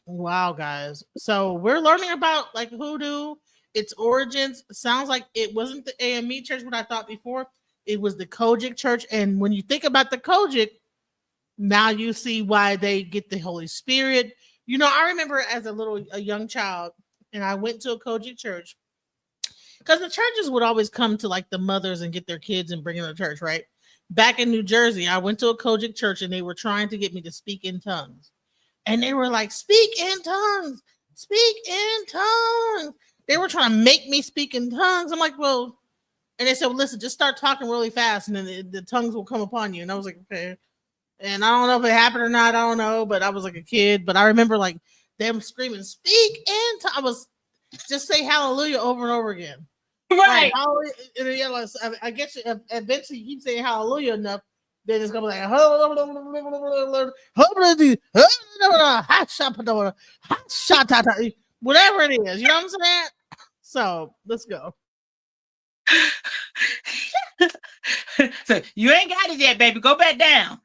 Wow, guys. So we're learning about like hoodoo, its origins. Sounds like it wasn't the AME church, what I thought before. It was the Kojic church. And when you think about the Kojic, now you see why they get the Holy Spirit. You know, I remember as a young child, and I went to a Kojic church because the churches would always come to like the mothers and get their kids and bring them to church, right? Back in New Jersey, I went to a Kojic church and they were trying to get me to speak in tongues. And they were like, speak in tongues, speak in tongues. They were trying to make me speak in tongues. I'm like, well, and they said, well, listen, just start talking really fast and then the tongues will come upon you. And I was like, okay. And I don't know if it happened or not. I don't know, but I was like a kid. But I remember like them screaming, speak in tongues. I was just say hallelujah over and over again. Right. I guess eventually you keep saying hallelujah enough, then it's gonna be like whatever it is. You know what I'm saying? So let's go. So you ain't got it yet, baby. Go back down.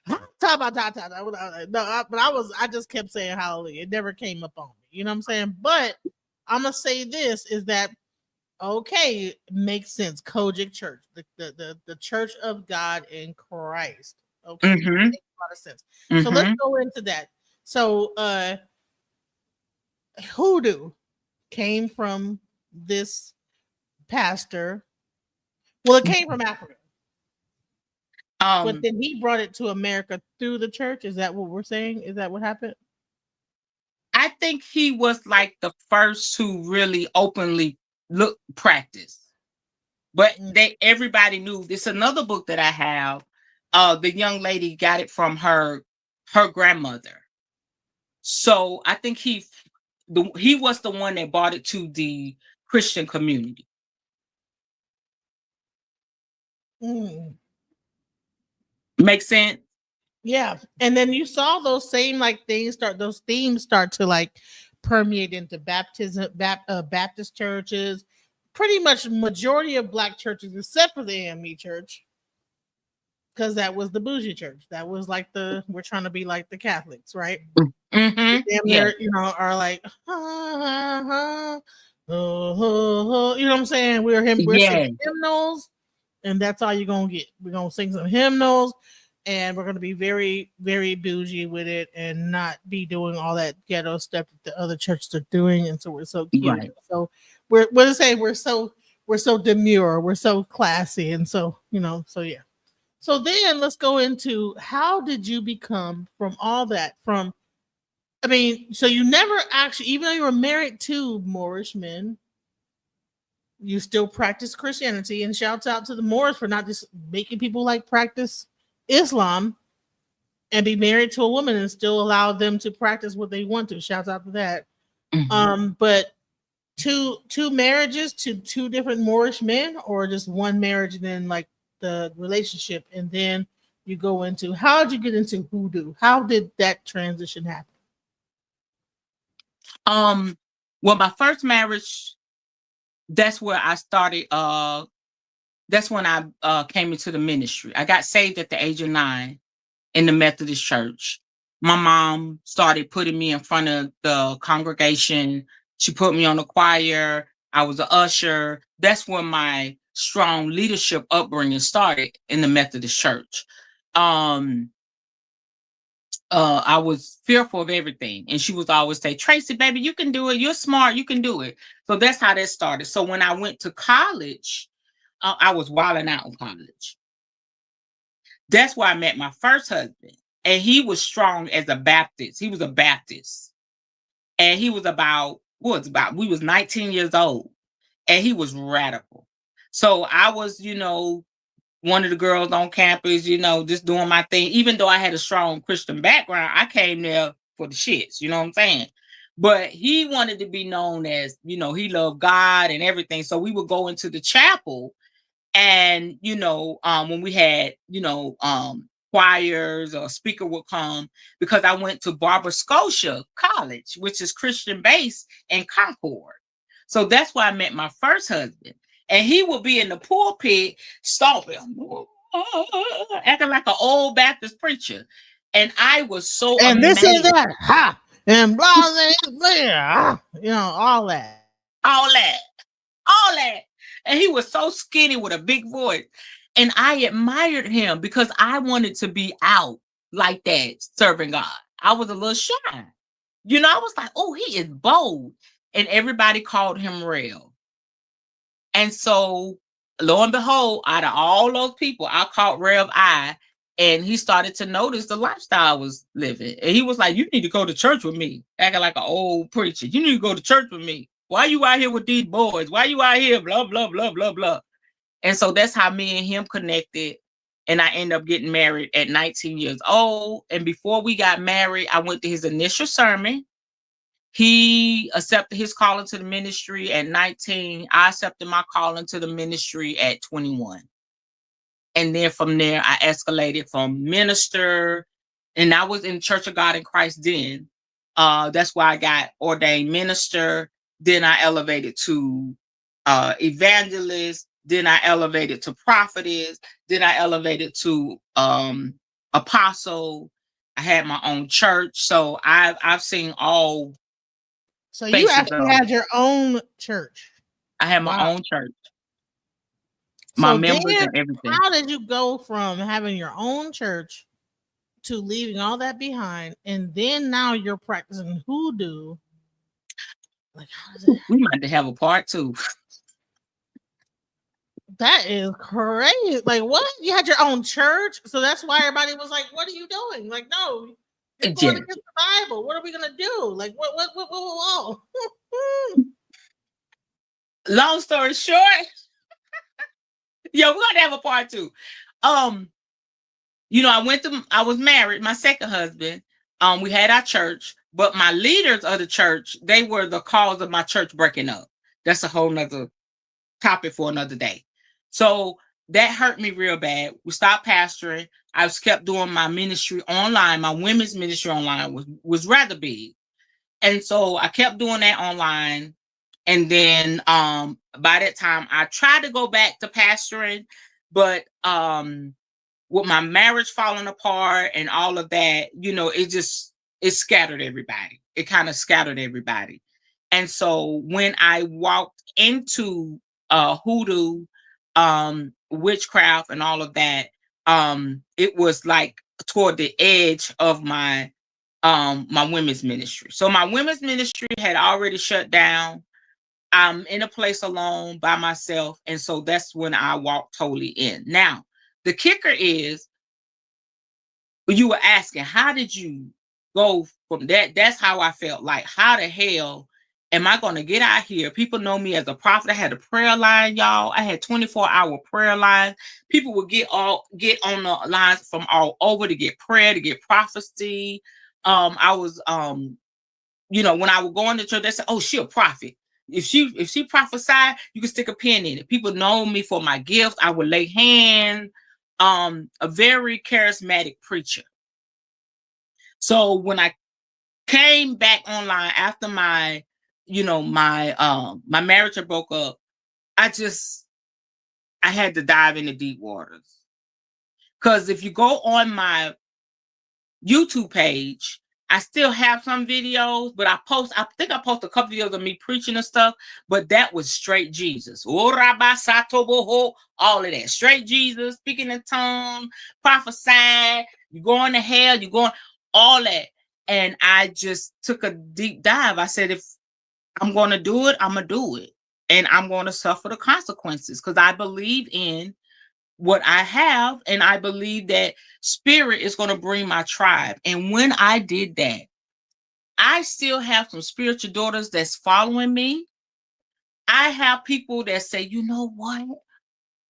No, but I just kept saying hallelujah. It never came up on me. You know what I'm saying? But I'm gonna say this is that okay, makes sense. Kojic Church, the Church of God in Christ. Okay, makes a lot of sense. So let's go into that. So hoodoo came from this pastor. Well, it came from Africa. But then he brought it to America through the church. Is that what we're saying? Is that what happened? I think he was like the first to really openly practice. But everybody knew. It's another book that I have. The young lady got it from her grandmother. So I think he was the one that brought it to the Christian community. Makes sense? Yeah. And then you saw those same like themes start to like permeate into Baptist churches, pretty much majority of Black churches, except for the AME church. Because that was the bougie church. That was like we're trying to be like the Catholics, right? Yeah. You know, are like, you know what I'm saying? We're singing hymnals, and that's all you're gonna get. We're gonna sing some hymnals, and we're going to be very, very bougie with it and not be doing all that ghetto stuff that the other churches are doing. And so we're so cute. Right. So we're to say we're so demure, we're so classy, and so so yeah. So then let's go into how did you become from all that from. I mean, so you never actually, even though you were married to Moorish men, you still practice Christianity. And shouts out to the Moors for not just making people like practice Islam and be married to a woman and still allow them to practice what they want to. Shouts out to that. But two marriages to two different Moorish men, or just one marriage and then like the relationship, and then you go into how did you get into hoodoo? How did that transition happen? Well, my first marriage, that's where I started. That's when I came into the ministry. I got saved at the age of 9 in the Methodist church. My mom started putting me in front of the congregation. She put me on the choir. I was an usher. That's when my strong leadership upbringing started in the Methodist church. I was fearful of everything. And she was always say, Tracy, baby, you can do it. You're smart. You can do it. So that's how that started. So when I went to college, I was wilding out in college. That's where I met my first husband. And he was strong as a Baptist. He was a Baptist. And he was we was 19 years old. And he was radical. So I was, one of the girls on campus, just doing my thing. Even though I had a strong Christian background, I came there for the shits, you know what I'm saying? But he wanted to be known as, he loved God and everything. So we would go into the chapel and, when we had, choirs or a speaker would come, because I went to Barbara Scotia College, which is Christian based in Concord. So that's where I met my first husband. And he would be in the pulpit stomping, acting like an old Baptist preacher. And I was so and amazed. This is that, ha, and blah, blah, all that. All that. And he was so skinny with a big voice. And I admired him because I wanted to be out like that, serving God. I was a little shy. I was like, oh, he is bold. And everybody called him Rev. And so, lo and behold, out of all those people, I caught Rev I, and he started to notice the lifestyle I was living. And he was like, you need to go to church with me, acting like an old preacher. You need to go to church with me. Why you out here with these boys? Why you out here? Blah, blah, blah, blah, blah. And so that's how me and him connected. And I ended up getting married at 19 years old. And before we got married, I went to his initial sermon. He accepted his calling to the ministry at 19. I accepted my calling to the ministry at 21. And then from there, I escalated from minister. And I was in Church of God in Christ then. That's why I got ordained minister. Then I elevated to evangelist. Then I elevated to prophetess. Then I elevated to apostle. I had my own church. So I've seen all. So you actually had your own church. I had my own church. My members and everything. How did you go from having your own church to leaving all that behind, and then now you're practicing hoodoo? Like, how does it? We might have a part 2. That is crazy. Like, what? You had your own church, so that's why everybody was like, "What are you doing?" Like, no, you're going against the Bible. What are we gonna do? Like, what? Long story short, we're gonna have a part 2. I was married, my second husband. We had our church, but my leaders of the church, they were the cause of my church breaking up. That's a whole nother topic for another day. So that hurt me real bad. We stopped pastoring. I was kept doing my ministry online. My women's ministry online was rather big. And so I kept doing that online. And then by that time, I tried to go back to pastoring, but with my marriage falling apart and all of that, it scattered everybody. It kind of scattered everybody. And so when I walked into hoodoo, witchcraft and all of that, it was like toward the edge of my women's ministry. So my women's ministry had already shut down. I'm in a place alone by myself, and so that's when I walked totally in. Now, the kicker is, you were asking, how did you go from that? That's how I felt. Like, how the hell am I going to get out here? People know me as a prophet. I had a prayer line, y'all. I had 24-hour prayer lines. People would get on the lines from all over to get prayer, to get prophecy. I was when I would go into church, they said, "Oh, she a prophet. If she prophesied, you can stick a pin in it." People know me for my gifts. I would lay hands. A very charismatic preacher. So when I came back online after my marriage had broke up, I had to dive into deep waters. Because if you go on my YouTube page, I still have some videos, but I think I posted a couple videos of me preaching and stuff, but that was straight Jesus. All of that. Straight Jesus, speaking in tongues, prophesying, you're going to hell, you're going, all that. And I just took a deep dive. I said, if I'm going to do it, I'm going to do it. And I'm going to suffer the consequences, because I believe in what I have, and I believe that spirit is going to bring my tribe. And when I did that, I still have some spiritual daughters that's following me. I have people that say, you know what?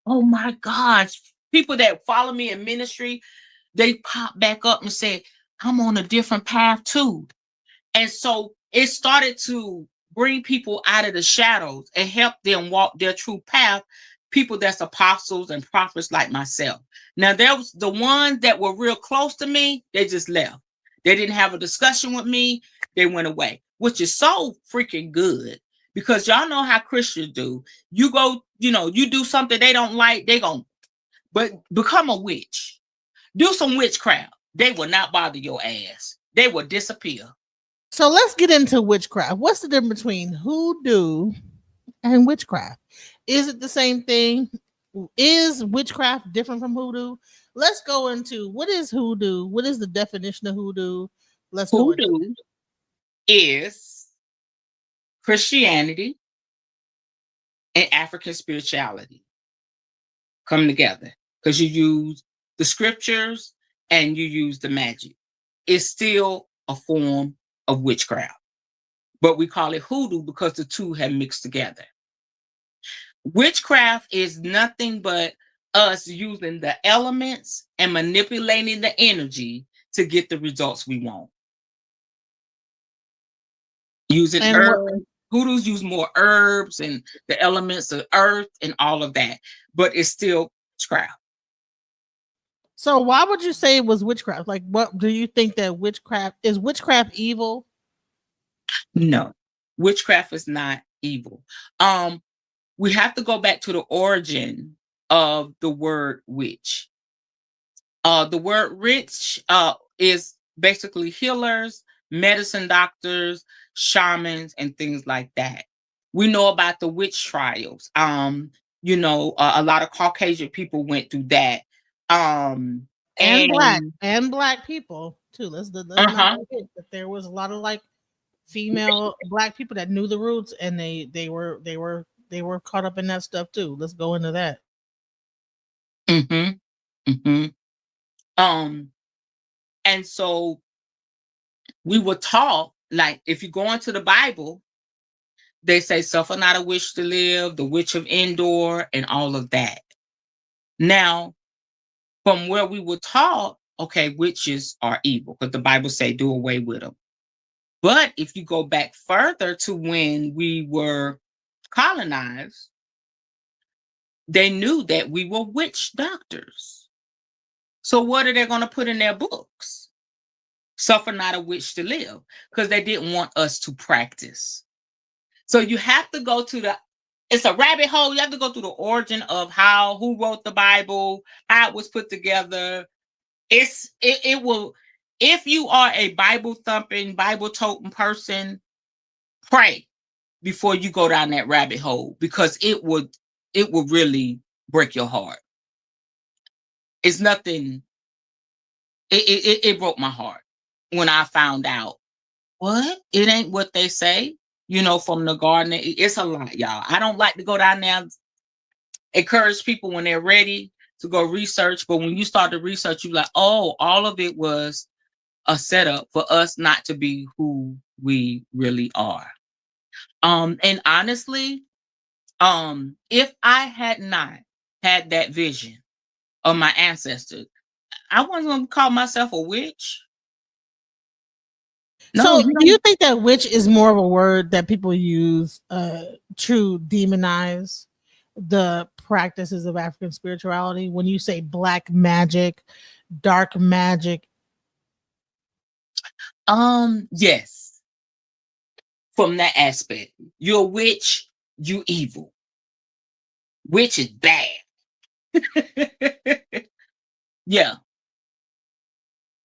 Oh my gosh. People that follow me in ministry, they pop back up and say, I'm on a different path too. And so it started to bring people out of the shadows and help them walk their true path. People that's apostles and prophets like myself. Now, there was the ones that were real close to me, they just left. They didn't have a discussion with me. They went away, which is so freaking good, because y'all know how Christians do. You go, you do something they don't like, they gon' but become a witch. Do some witchcraft. They will not bother your ass. They will disappear. So let's get into witchcraft. What's the difference between hoodoo and witchcraft? Is it the same thing? Is witchcraft different from hoodoo? Let's go into, what is hoodoo? What is the definition of hoodoo? Let's go into Hoodoo is Christianity and African spirituality come together, because you use the scriptures and you use the magic. It's still a form of witchcraft, but we call it hoodoo because the two have mixed together. Witchcraft is nothing but us using the elements and manipulating the energy to get the results we want. Using herbs. Hoodoos use more herbs and the elements of earth and all of that, but it's still witchcraft. So why would you say it was witchcraft? Like, what do you think that witchcraft is? Witchcraft evil? No, witchcraft is not evil. We have to go back to the origin of the word witch. The word witch is basically healers, medicine doctors, shamans, and things like that. We know about the witch trials. A lot of Caucasian people went through that. And black people too. Let's not forget that there was a lot of like female black people that knew the roots, and they were caught up in that stuff too. Let's go into that. And so we were taught, like, if you go into the Bible, they say, suffer not a witch to live, the witch of Endor, and all of that. Now, from where we were taught, okay, witches are evil, because the Bible say do away with them. But if you go back further to when we were colonized, they knew that we were witch doctors. So what are they going to put in their books? Suffer not a witch to live, because they didn't want us to practice. So you have to go to it's a rabbit hole. You have to go through the origin of who wrote the Bible, how it was put together. It will, if you are a Bible thumping, Bible toting person, pray before you go down that rabbit hole, because it would really break your heart. It's nothing. It broke my heart when I found out what it ain't what they say. From the garden, it's a lot, y'all. I don't like to go down there. Encourage people when they're ready to go research, but when you start to research, you're like, oh, all of it was a setup for us not to be who we really are. And honestly, if I had not had that vision of my ancestors, I wasn't going to call myself a witch. No, So, do you think that witch is more of a word that people use to demonize the practices of African spirituality? When you say black magic, dark magic, yes. From that aspect, you're a witch, you evil. Witch is bad. Yeah.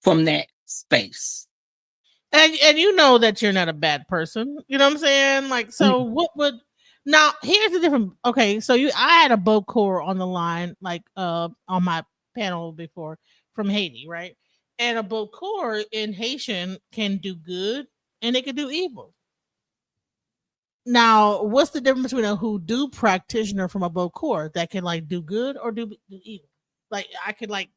From that space. and you know that you're not a bad person. You know what I'm saying? Like, so what would now? Here's the different. Okay, so I had a Bokor on the line, like on my panel before from Haiti, right? And a Bokor in Haitian can do good and it can do evil. Now, what's the difference between a hoodoo practitioner from a Bokor that can like do good or do evil? Like, I could like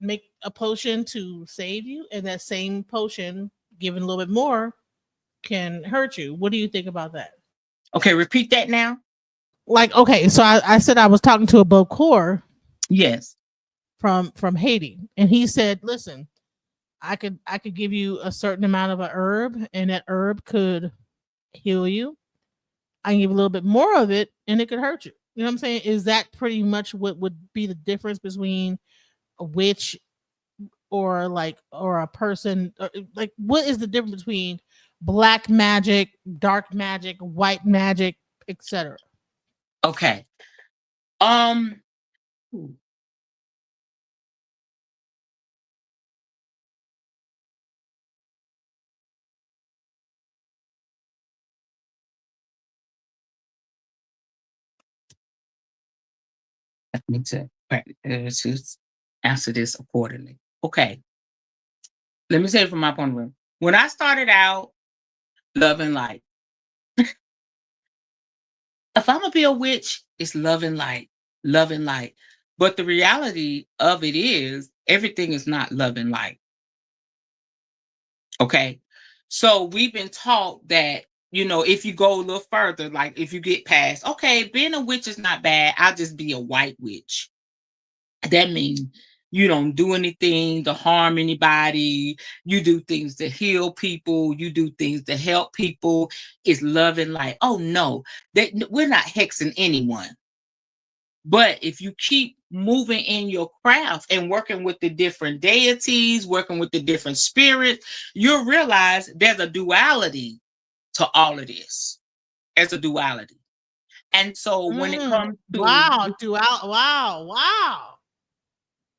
make a potion to save you, and that same potion, given a little bit more, can hurt you. What do you think about that? Okay, repeat that now. Like, okay, so I said I was talking to a Bokor Yes. from Haiti, and he said, "Listen, I could give you a certain amount of a herb, and that herb could heal you. I can give a little bit more of it, and it could hurt you." You know what I'm saying? Is that pretty much what would be the difference between a witch or a person? Or, like, what is the difference between black magic, dark magic, white magic, etc.? Okay. Um Let me to answer this accordingly. Okay. Let me say it from my point of view. When I started out loving light, if I'm gonna be a witch, it's loving light, loving light. But the reality of it is everything is not love and light. Okay. So we've been taught that, if you go a little further, like if you get past, okay, being a witch is not bad. I'll just be a white witch. That means you don't do anything to harm anybody. You do things to heal people. You do things to help people. It's love and light. Oh no, we're not hexing anyone. But if you keep moving in your craft and working with the different deities, working with the different spirits, you'll realize there's a duality to all of this. There's a duality. And so when it comes to Wow.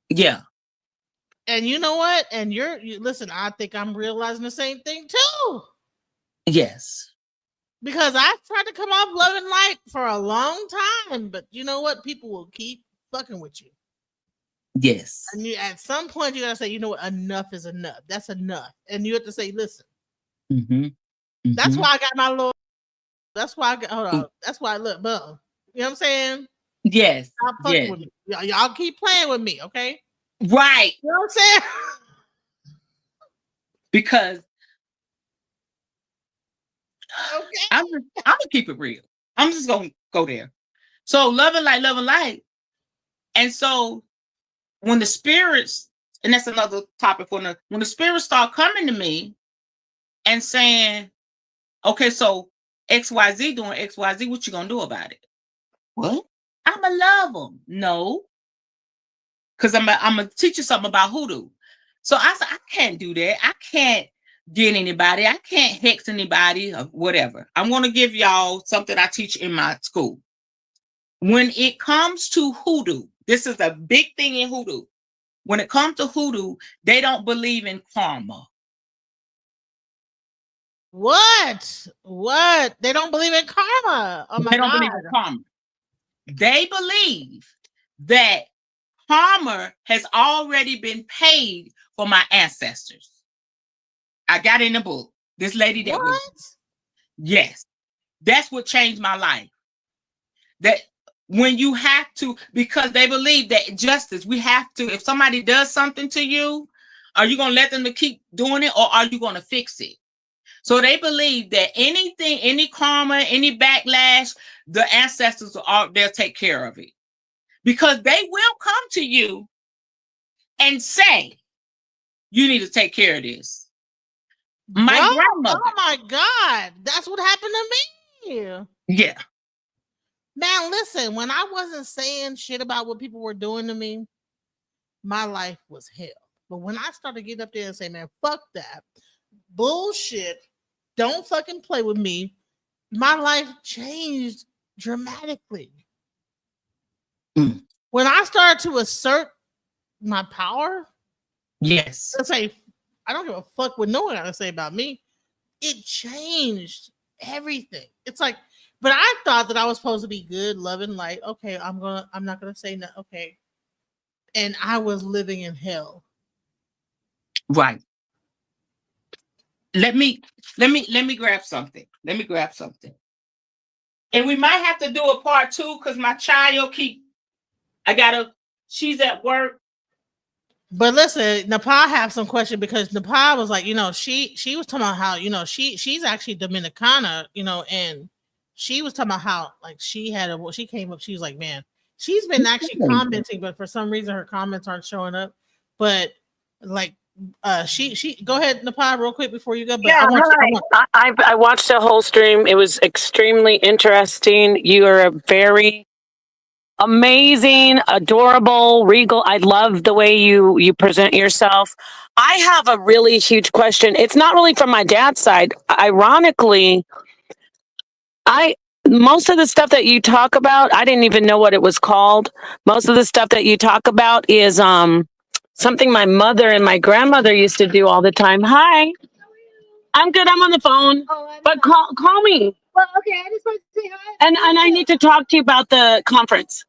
yeah, And you know what? And listen, I think I'm realizing the same thing too. yes, Because I've tried to come off love and light for a long time, but you know what? People will keep fucking with you. yes. And at some point, you gotta say, you know what? Enough is enough. That's enough. And you have to say, listen. That's why I got my little. That's why I got. Hold on. That's why I look, boom. You know what I'm saying? Yes. Stop fucking with me. Y'all keep playing with me, okay? Right. You know what I'm saying? Because Okay. I'm gonna keep it real. I'm just gonna go there. So love and light. And so when the spirits, and that's another topic when the spirits start coming to me and saying, okay, so XYZ doing XYZ, what you gonna do about it? What? I'ma love them. No. Because I'm gonna teach you something about hoodoo. So I said, I can't do that. I can't get anybody. I can't hex anybody or whatever. I'm gonna give y'all something I teach in my school. When it comes to hoodoo, this is a big thing in hoodoo. When it comes to hoodoo, they don't believe in karma. What? They don't believe in karma. Oh my They don't God. believe in karma. They believe that karma has already been paid for my ancestors. I got in the book. This lady that was, yes, that's what changed my life. That when you have to, because they believe that justice, we have to, if somebody does something to you, are you going to let them to keep doing it, or are you going to fix it? So they believe that anything, any karma, any backlash, the ancestors they'll take care of it, because they will come to you and say, you need to take care of this. My grandmother. Oh my God. That's what happened to me. Yeah. Man, listen, when I wasn't saying shit about what people were doing to me, my life was hell. But when I started getting up there and say, man, fuck that bullshit, don't fucking play with me, my life changed dramatically. When I started to assert my power, yes, to say, I don't give a fuck what no one got to say about me, it changed everything. It's like, but I thought that I was supposed to be good, loving, like, okay, I'm not gonna say no, okay. And I was living in hell. Right. Let me grab something. Let me grab something. And we might have to do a part 2 because my child she's at work. But listen, Nepal have some question, because Nepal was like, she was talking about how, she's actually Dominicana, and she was talking about how, like, she came up, she was like, man, she's been actually commenting, but for some reason her comments aren't showing up. But like, she go ahead, Nepal, real quick before you go. But yeah, I watched the whole stream. It was extremely interesting. You are a very amazing, adorable, regal. I love the way you present yourself. I have a really huge question. It's not really from my dad's side. Ironically, most of the stuff that you talk about, I didn't even know what it was called. Most of the stuff that you talk about is something my mother and my grandmother used to do all the time. Hi. I'm good. I'm on the phone. But call me. Well, okay, I just want to say hi. And I need to talk to you about the conference.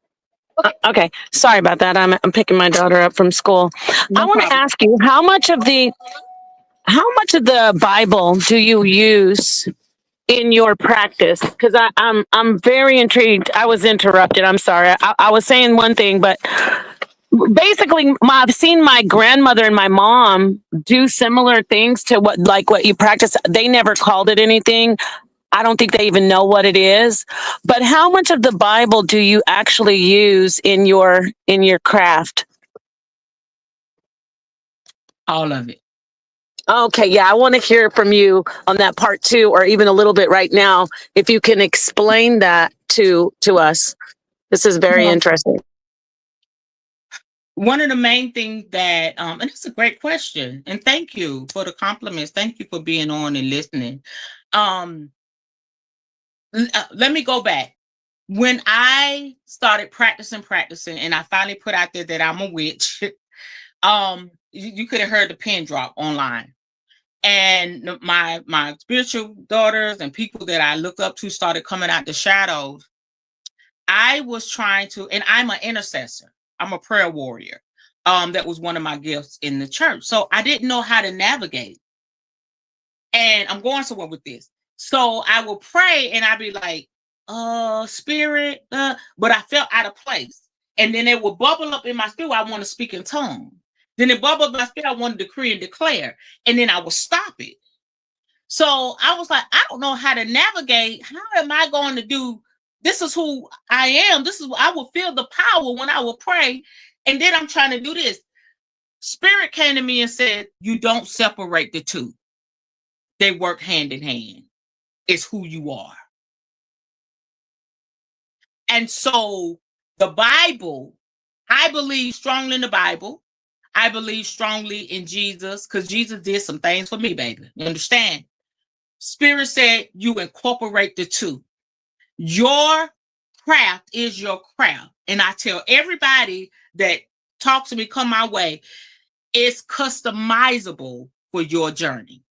Okay. Sorry about that. I'm picking my daughter up from school. I want to ask you, how much of the Bible do you use in your practice? Because I'm very intrigued. I was interrupted. I'm sorry. I was saying one thing, but basically, I've seen my grandmother and my mom do similar things to what you practice. They never called it anything. I don't think they even know what it is. But how much of the Bible do you actually use in your craft? All of it. Okay, yeah, I want to hear from you on that part 2, or even a little bit right now, if you can explain that to us. This is very interesting. One of the main things that, and it's a great question, and thank you for the compliments. Thank you for being on and listening. Let me go back. When I started practicing, and I finally put out there that I'm a witch, you could have heard the pin drop online. And my spiritual daughters and people that I look up to started coming out the shadows. I was trying to, and I'm an intercessor. I'm a prayer warrior. That was one of my gifts in the church. So I didn't know how to navigate. And I'm going somewhere with this. So I will pray and I'd be like, spirit, but I felt out of place. And then it would bubble up in my spirit. I want to speak in tongues. Then it bubbled up in my spirit. I want to decree and declare. And then I would stop it. So I was like, I don't know how to navigate. How am I going to do? This is who I am. I will feel the power when I will pray. And then I'm trying to do this. Spirit came to me and said, you don't separate the two. They work hand in hand. It's who you are. And so the Bible, I believe strongly in the Bible. I believe strongly in Jesus, because Jesus did some things for me, baby. You understand? Spirit said you incorporate the two. Your craft is your craft. And I tell everybody that talks to me, come my way, it's customizable for your journey.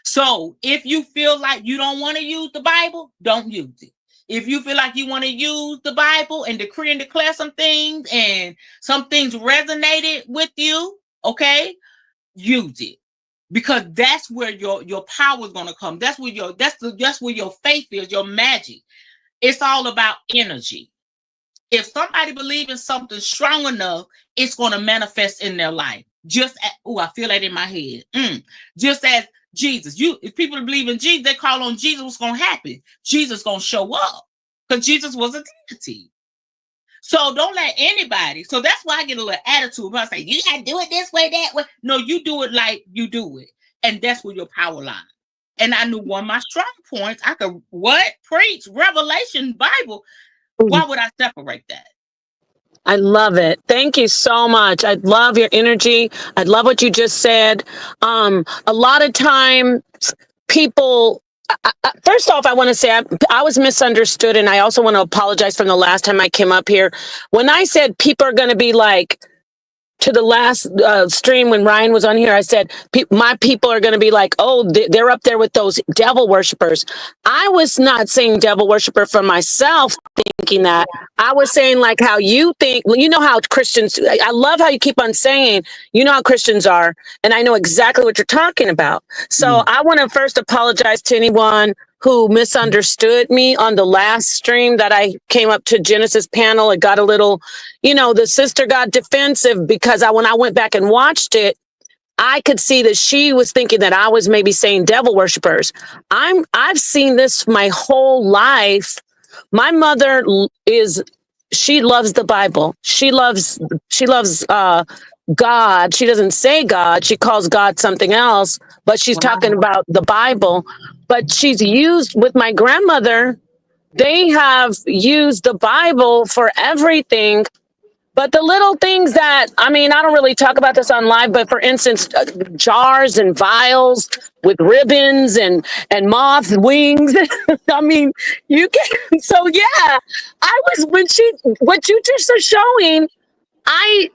So if you feel like you don't want to use the Bible, don't use it. If you feel like you want to use the Bible and decree and declare some things and some things resonated with you, okay, use it. Because that's where your power is going to come. That's where your faith is, your magic. It's all about energy. If somebody believes in something strong enough, it's going to manifest in their life. I feel that in my head. Just as Jesus, if people believe in Jesus, they call on Jesus, what's going to happen? Jesus going to show up because Jesus was a deity. So don't let anybody. So that's why I get a little attitude. I say, you got to do it this way, that way. No, you do it like you do it. And that's where your power lies. And I knew one of my strong points. I could preach, Revelation, Bible. Why would I separate that? I love it. Thank you so much. I love your energy. I love what you just said. A lot of times people, first off, I want to say I was misunderstood. And I also want to apologize from the last time I came up here. When I said people are going to be like, to the last stream when Ryan was on here, I said, my people are going to be like, oh, they're up there with those devil worshipers. I was not saying devil worshiper for myself thinking that. I was saying like how you think, you know how Christians, I love how you keep on saying, you know how Christians are, and I know exactly what you're talking about. So I want to first apologize to anyone who misunderstood me on the last stream that I came up to Genesis panel. It got a little, the sister got defensive because when I went back and watched it, I could see that she was thinking that I was maybe saying devil worshipers. I've seen this my whole life. My mother she loves the Bible. She loves God. She doesn't say God. She calls God something else, but she's talking about the Bible. But she's used with my grandmother. They have used the Bible for everything. But the little things that, I don't really talk about this on live, but for instance, jars and vials with ribbons and moth wings. You can, so yeah, what you just are showing, I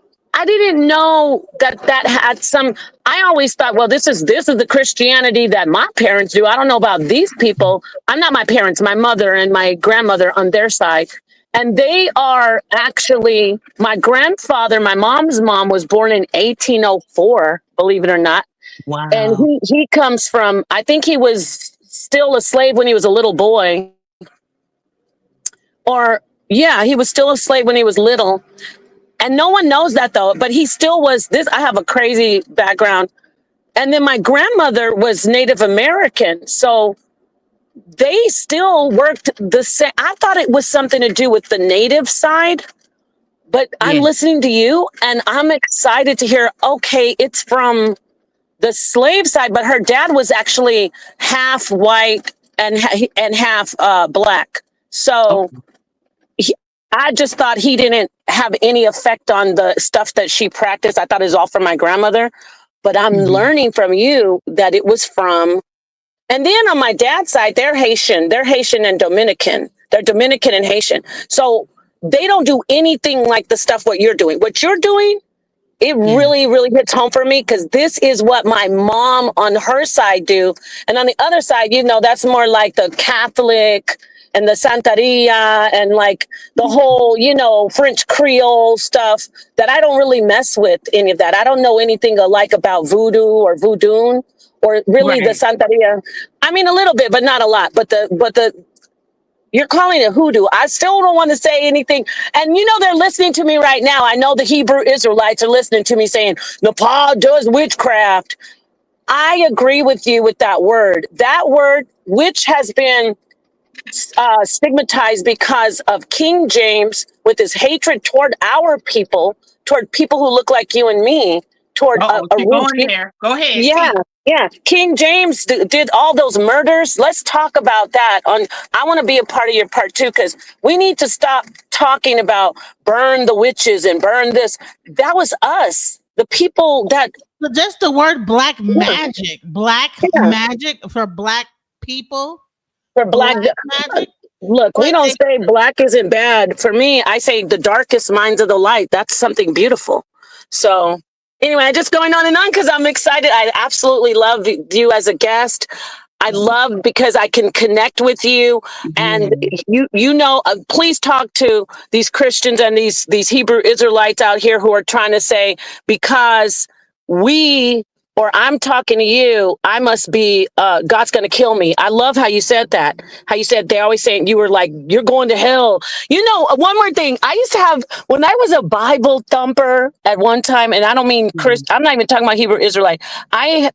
didn't know that had some. I always thought, well, this is the Christianity that my parents do. I don't know about these people. I'm not my parents, my mother and my grandmother on their side. And they are actually, my grandfather, my mom's mom was born in 1804, believe it or not. Wow. And he comes from, I think he was still a slave when he was a little boy. Or yeah, he was still a slave when he was little. And no one knows that though, but he still was this. I have a crazy background. And then my grandmother was Native American. So they still worked the same. I thought it was something to do with the native side, but I'm listening to you and I'm excited to hear, okay, it's from the slave side, but her dad was actually half white and half black. So I just thought he didn't have any effect on the stuff that she practiced. I thought it was all from my grandmother, but I'm learning from you that it was from. And then on my dad's side, they're Haitian and Dominican. They're Dominican and Haitian. So they don't do anything like the stuff what you're doing. What you're doing, it really, really hits home for me because this is what my mom on her side do. And on the other side, that's more like the Catholic and the Santeria and like the whole, French Creole stuff that I don't really mess with any of that. I don't know anything alike about voodoo or voodoo or really the Santeria. A little bit, but not a lot. But you're calling it hoodoo. I still don't want to say anything. And they're listening to me right now. I know the Hebrew Israelites are listening to me saying, Nepal does witchcraft. I agree with you with that word. That word, which has been stigmatized because of King James with his hatred toward our people, toward people who look like you and me, toward go ahead. Yeah. King James did all those murders. Let's talk about that. I want to be a part of your part too, because we need to stop talking about burn the witches and burn this. That was us, the people that. Just the word black magic, magic for black people. For black magic. Look, we don't say black isn't bad. For me, I say the darkest minds of the light. That's something beautiful. So anyway, just going on and on because I'm excited. I absolutely love you as a guest. I love because I can connect with you, and you know. Please talk to these Christians and these Hebrew Israelites out here who are trying to say because we or I'm talking to you, I must be God's going to kill me. I love how you said that. How you said they always saying you were like you're going to hell. You know, one more thing. I used to have when I was a Bible thumper at one time, and I don't mean Christ. I'm not even talking about Hebrew Israelite. I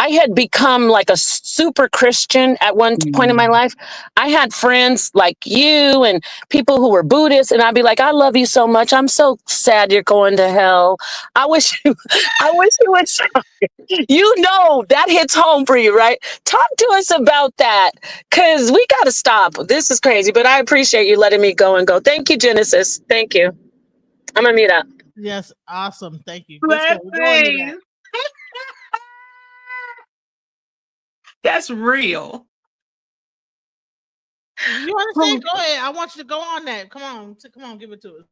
had become like a super Christian at one point in my life. I had friends like you and people who were Buddhists, and I'd be like, I love you so much. I'm so sad you're going to hell. I wish you would, you know, that hits home for you, right? Talk to us about that because we got to stop. This is crazy, but I appreciate you letting me go and go. Thank you, Genesis. Thank you. I'm going to mute up. Yes, awesome. Thank you. Let's go. We're going to that. That's real. You understand? Go ahead. I want you to go on that. Come on, give it to us.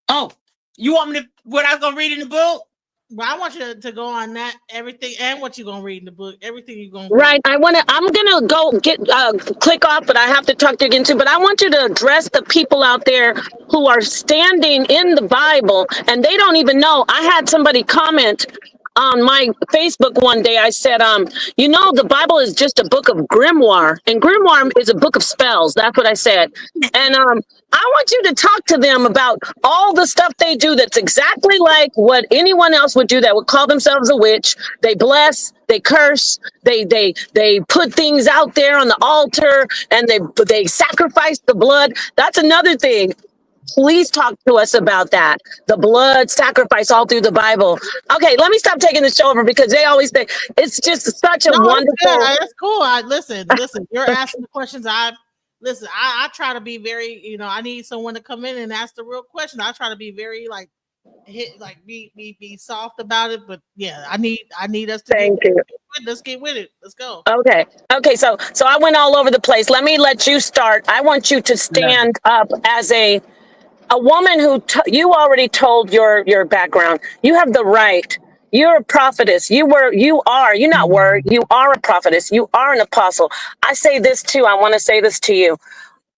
Oh, you want me to what I was gonna read in the book? Well, I want you to go on that, everything, and what you're gonna read in the book, everything you're gonna Right. read. I'm gonna go get click off, but I have to talk to you again too. But I want you to address the people out there who are standing in the Bible and they don't even know. I had somebody comment on my Facebook one day. I said, you know, the Bible is just a book of grimoire, and grimoire is a book of spells. That's what I said. And I want you to talk to them about all the stuff they do that's exactly like what anyone else would do that would call themselves a witch. They bless, they curse, they put things out there on the altar, and they sacrifice the blood. That's another thing. Please talk to us about that. The blood sacrifice all through the Bible. Okay, let me stop taking the show over because they always think it's just such a wonderful. That's cool. Listen. You're asking the questions. I try to be very. You know, I need someone to come in and ask the real question. I try to be very be soft about it. But yeah, I need us to. Thank you. Let's get with it. Let's go. Okay. So I went all over the place. Let me let you start. I want you to stand up as a woman who you already told your background. You have the right. You're a prophetess. You are, you are a prophetess. You are an apostle. I say this too. I want to say this to you.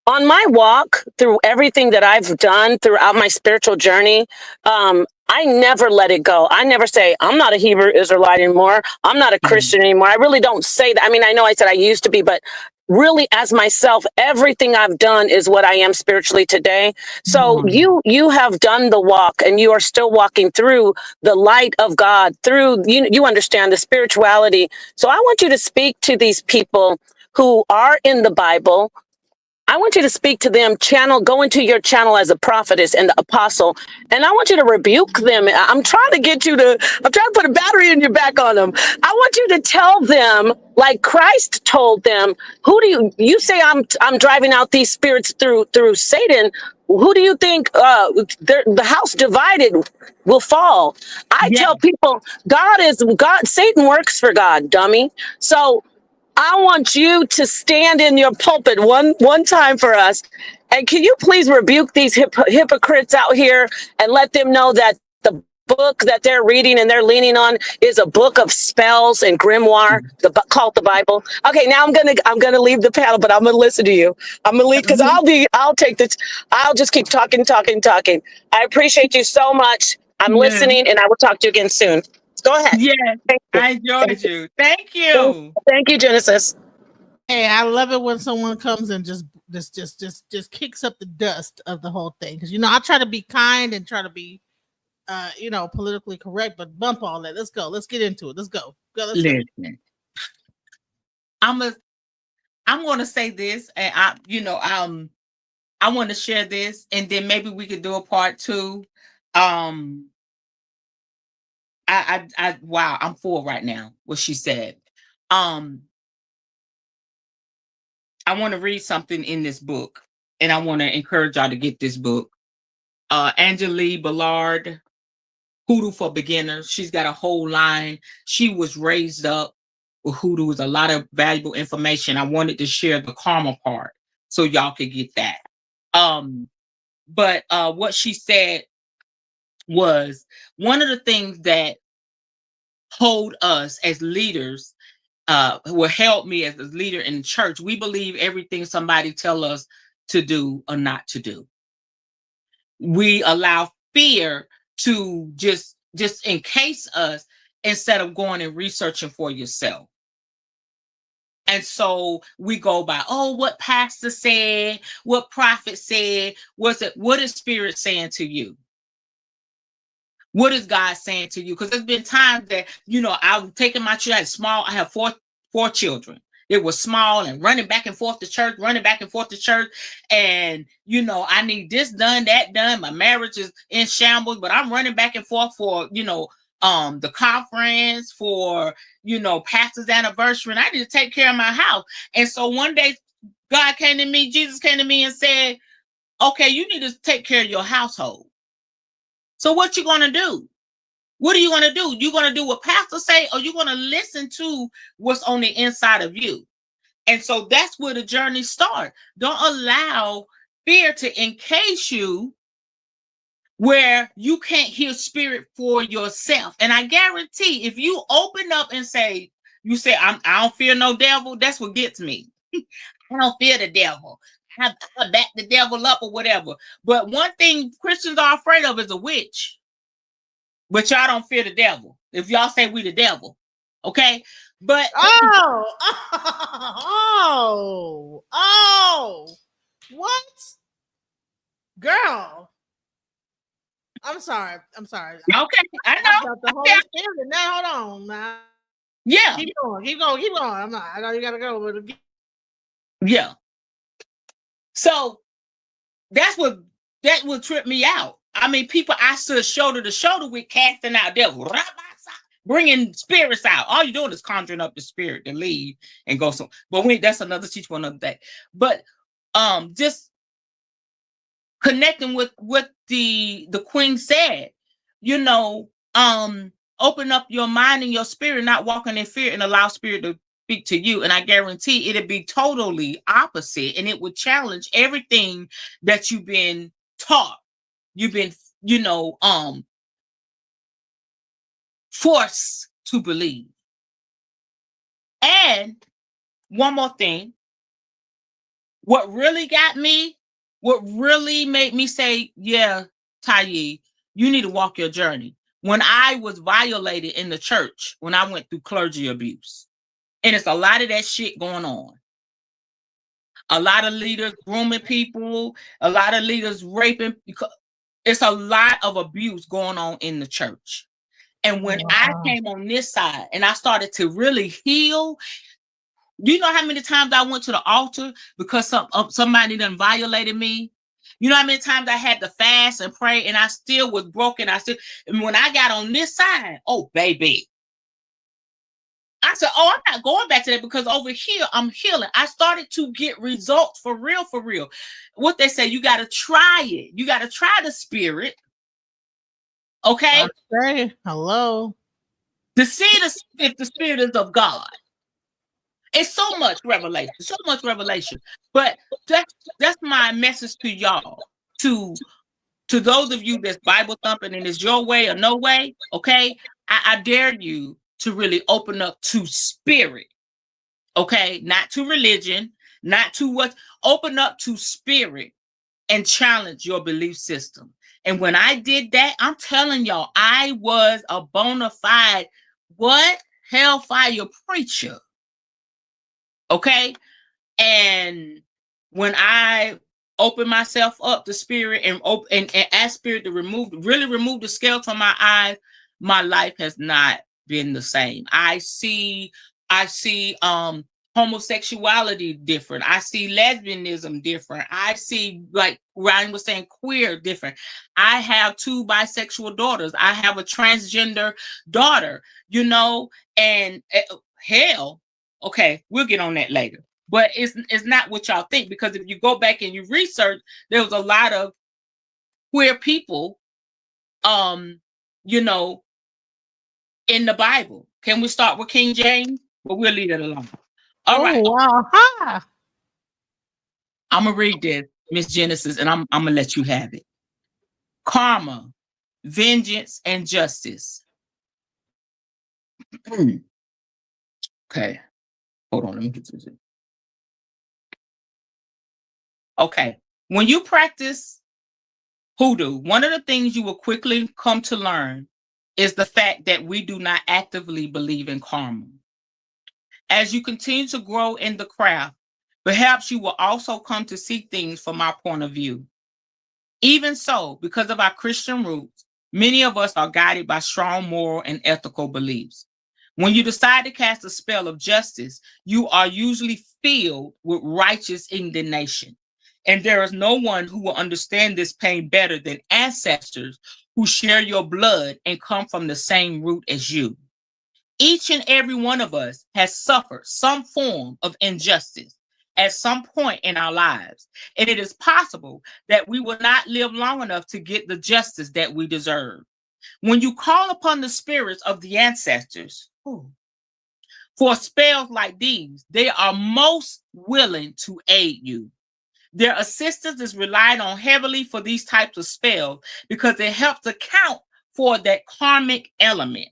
On my walk through everything that I've done throughout my spiritual journey, I never let it go. I never say, I'm not a Hebrew Israelite anymore. I'm not a Christian anymore. I really don't say that. I mean, I know I said I used to be, but really as myself, everything I've done is what I am spiritually today. So you have done the walk and you are still walking through the light of God, through, you understand the spirituality. So I want you to speak to these people who are in the Bible. I want you to speak to them, go into your channel as a prophetess and the apostle. And I want you to rebuke them. I'm trying to put a battery in your back on them. I want you to tell them, like Christ told them, you say I'm driving out these spirits through Satan. Who do you think the house divided will fall? I tell people Satan works for God, dummy. So I want you to stand in your pulpit one time for us. And can you please rebuke these hypocrites out here and let them know that the book that they're reading and they're leaning on is a book of spells and grimoire, called the Bible. Okay, now I'm gonna leave the panel, but I'm gonna listen to you. I'm gonna leave because I'll just keep talking. I appreciate you so much. I'm listening, and I will talk to you again soon. Go ahead. Yeah, I enjoyed you. Thank you. Thank you, Genesis. Hey, I love it when someone comes and just kicks up the dust of the whole thing. Because I try to be kind and try to be politically correct, but bump all that. Let's go. Let's get into it. Let's go. Listen. I'm gonna say this, and I want to share this, and then maybe we could do a part 2. Wow, I'm full right now. What she said. I want to read something in this book, and I want to encourage y'all to get this book. Angela Ballard, Hoodoo for Beginners. She's got a whole line. She was raised up with hoodoo. With a lot of valuable information. I wanted to share the karma part so y'all could get that. But what she said was one of the things that hold us as leaders what helped me as a leader in the church. We believe everything somebody tell us to do or not to do. We allow fear to just encase us instead of going and researching for yourself. And so we go by, oh, what pastor said, what prophet said, what is spirit saying to you? What is God saying to you? Because there's been times that, I'm taking my children, I have four children. They were small and running back and forth to church. And, I need this done, that done. My marriage is in shambles, but I'm running back and forth for, the conference, for, pastor's anniversary. And I need to take care of my house. And so one day Jesus came to me and said, okay, you need to take care of your household. So what you going to do? What are you going to do? You going to do what pastor say, or you going to listen to what's on the inside of you? And so that's where the journey starts. Don't allow fear to encase you where you can't hear spirit for yourself. And I guarantee if you open up and say, I don't fear no devil, that's what gets me. I don't fear the devil. I back the devil up or whatever. But one thing Christians are afraid of is a witch. But y'all don't fear the devil. If y'all say we the devil, okay? But what? Girl. I'm sorry. Okay, I know. The Holy Spirit. Now hold on. Now. Yeah. Keep going. I know you gotta go. Yeah. So that would trip me out. I mean, people I stood shoulder to shoulder with, casting out devils, bringing spirits out. All you're doing is conjuring up the spirit to leave and go. So, but that's another teach for another day. But just connecting with what the queen said, open up your mind and your spirit, not walking in fear, and allow spirit to speak to you. And I guarantee it'd be totally opposite, and it would challenge everything that you've been taught. You've been, forced to believe. And one more thing, what really made me say, yeah, Tiyi, you need to walk your journey. When I was violated in the church, when I went through clergy abuse, and it's a lot of that shit going on. A lot of leaders grooming people, a lot of leaders raping, because it's a lot of abuse going on in the church. And when I came on this side and I started to really heal, do you know how many times I went to the altar because somebody done violated me? You know how many times I had to fast and pray and I still was broken. And when I got on this side, oh, baby. I said, oh, I'm not going back to that, because over here, I'm healing. I started to get results for real. What they say, you got to try it. You got to try the spirit. Okay? Hello. To see if the spirit is of God. It's so much revelation. But that's my message to y'all. To those of you that's Bible thumping and it's your way or no way, okay? I dare you to really open up to spirit, okay? Not to religion, not to what. Open up to spirit and challenge your belief system. And when I did that, I'm telling y'all, I was a bona fide hellfire preacher. Okay? And when I open myself up to spirit and ask spirit to remove the scale from my eyes, my life has not been the same. I see homosexuality different. I see lesbianism different. I see, like Ryan was saying, queer different. I have 2 bisexual daughters. I have a transgender daughter, and hell, okay, we'll get on that later. But it's not what y'all think, because if you go back and you research, there was a lot of queer people, in the Bible. Can we start with King James? But we'll leave it alone. All right. Wow. I'm gonna read this, Miss Genesis, and I'm gonna let you have it. Karma, vengeance, and justice. Okay. Hold on, let me get to this. Okay. When you practice hoodoo, one of the things you will quickly come to learn is the fact that we do not actively believe in karma. As you continue to grow in the craft, perhaps you will also come to see things from our point of view. Even so, because of our Christian roots, many of us are guided by strong moral and ethical beliefs. When you decide to cast a spell of justice, you are usually filled with righteous indignation. And there is no one who will understand this pain better than ancestors who share your blood and come from the same root as you. Each and every one of us has suffered some form of injustice at some point in our lives. And it is possible that we will not live long enough to get the justice that we deserve. When you call upon the spirits of the ancestors for spells like these, they are most willing to aid you. Their assistance is relied on heavily for these types of spells because it helps account for that karmic element.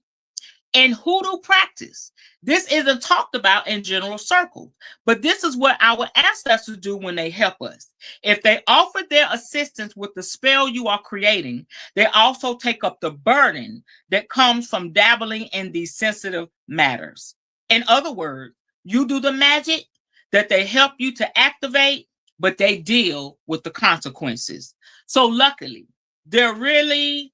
In hoodoo practice, this isn't talked about in general circles, but this is what our ancestors do when they help us. If they offer their assistance with the spell you are creating, they also take up the burden that comes from dabbling in these sensitive matters. In other words, you do the magic that they help you to activate, but they deal with the consequences. So luckily, there really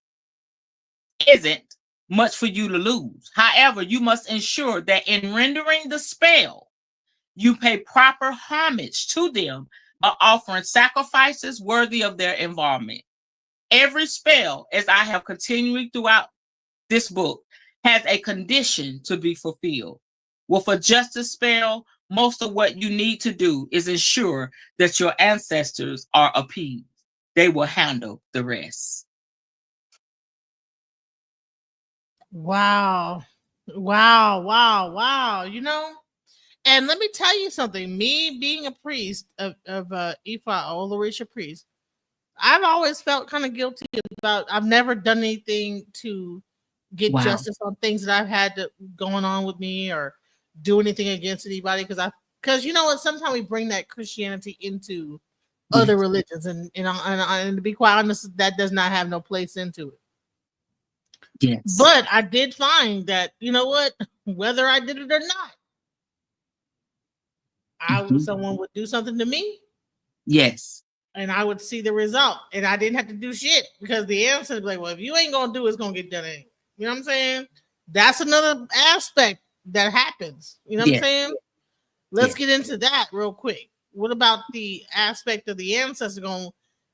isn't much for you to lose. However, you must ensure that in rendering the spell, you pay proper homage to them by offering sacrifices worthy of their involvement. Every spell, as I have continued throughout this book, has a condition to be fulfilled. With a justice spell, most of what you need to do is ensure that your ancestors are appeased. They will handle the rest. Wow. Wow. Wow. Wow. You know, and let me tell you something. Me being a priest of Ifa or Larisha priest, I've always felt kind of guilty about I've never done anything to get Wow. justice on things that I've had going on with me or do anything against anybody because you know what, sometimes we bring that Christianity into other religions and to be quite honest, that does not have no place into it. Yes. But I did find that, you know what, whether I did it or not, someone would do something to me. Yes. And I would see the result. And I didn't have to do shit because the answer is like, well, if you ain't gonna do it, it's gonna get done anyway. You know what I'm saying? That's another aspect that happens. You know what I'm saying? Let's get into that real quick. What about the aspect of the ancestor going,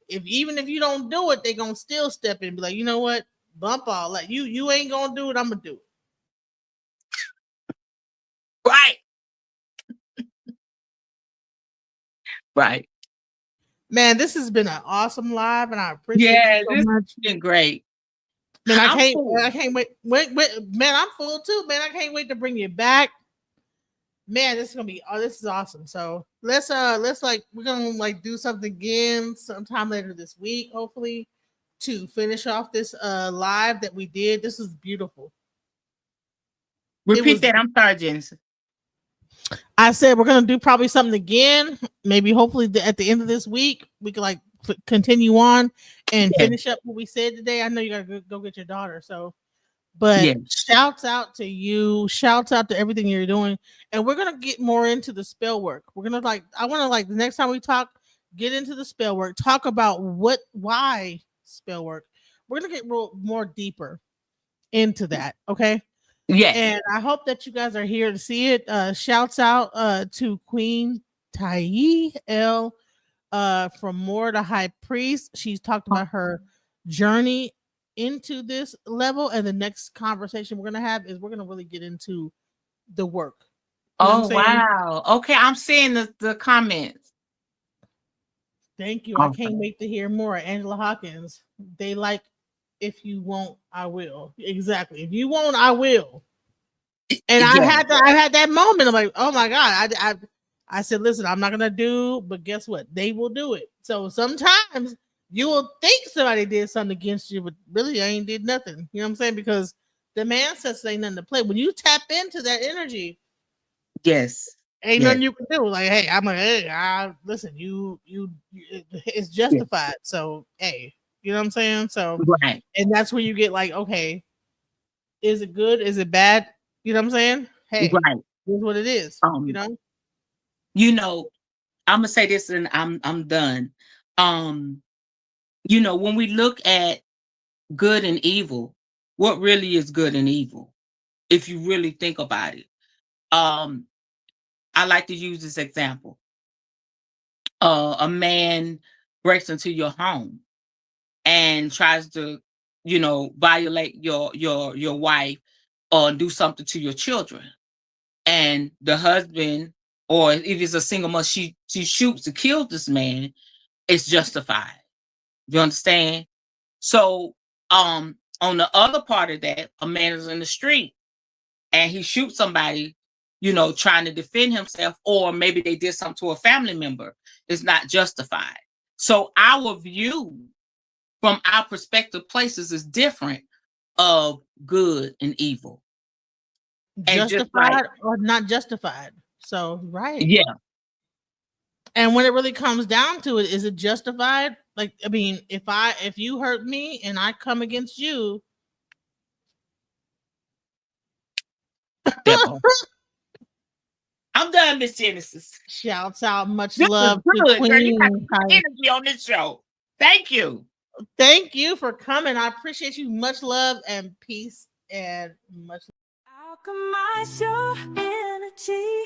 even if you don't do it, they're gonna still step in and be like, you know what? Bump all like you ain't gonna do it, I'm gonna do it. Right. Right. Man, this has been an awesome live, and I appreciate you so much. It's been great. Man, I can't wait. Man, I'm full too. Man, I can't wait to bring you back. Man, this is gonna be this is awesome. So let's we're gonna like do something again sometime later this week, hopefully, to finish off this live that we did. This is beautiful. Repeat that. I'm sorry, Genesis. I said we're gonna do probably something again. Maybe hopefully at the end of this week we can like continue on and finish up what we said today. I know you gotta go get your daughter, so but shouts out to you, shouts out to everything you're doing, and we're gonna get more into the spell work. We're gonna I want to the next time we talk, get into the spell work, talk about why spell work. We're gonna get more deeper into that, okay? Yes. And I hope that you guys are here to see it. Shouts out to Queen Tiyi L from Moor the High Priest. She's talked about her journey into this level, and the next conversation we're gonna have is we're gonna really get into the work. You know wow. Okay, I'm seeing the comments. Thank you. I can't wait to hear more. Angela Hawkins. They like, if you won't, I will. Exactly. If you won't, I will. And I had that moment. I'm like, oh my God. I said, listen, I'm not gonna do, but guess what? They will do it. So sometimes you will think somebody did something against you, but really I ain't did nothing. You know what I'm saying? Because the man says ain't nothing to play. When you tap into that energy, yes, Ain't Yeah. nothing you can do. Like, hey, I'm like, hey, listen, it's justified. So, hey, you know what I'm saying? So, Right. and that's where you get like, okay, is it good? Is it bad? You know what I'm saying? Hey, Right. here's what it is. You know, I'm gonna say this and I'm done. When we look at good and evil, what really is good and evil? If you really think about it. I like to use this example. A man breaks into your home and tries to, violate your wife or do something to your children. And the husband, or if it's a single mother, she shoots to kill this man, it's justified. You understand? So on the other part of that, a man is in the street and he shoots somebody, trying to defend himself, or maybe they did something to a family member, is not justified. So our view from our perspective places is different of good and evil. And justified or not justified. So, right. Yeah. And when it really comes down to it, is it justified? Like, I mean, if you hurt me and I come against you, I'm done, Miss Genesis. shouts out, much This love is good, to girl. You got Queen. energy on this show. Thank you. Thank you for coming. I appreciate you. Much love and peace and much. Alchemize your energy.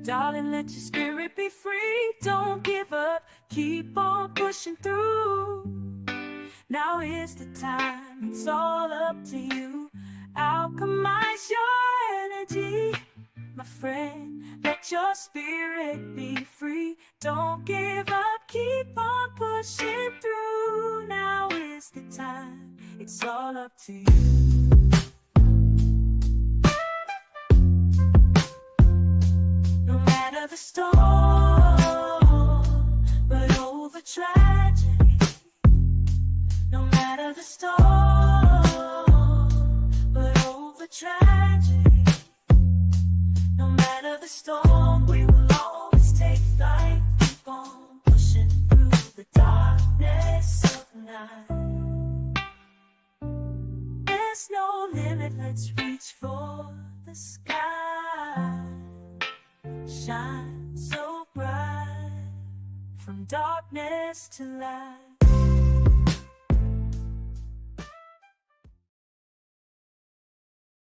Darling, let your spirit be free. Don't give up. Keep on pushing through. Now is the time. It's all up to you. Alchemize your energy. My friend, let your spirit be free. Don't give up, keep on pushing through. Now is the time, it's all up to you. No matter the storm, but over tragedy. No matter the storm, but over tragedy. No matter the storm, we will always take flight. Keep on pushing through the darkness of night. There's no limit, let's reach for the sky. Shine so bright, from darkness to light.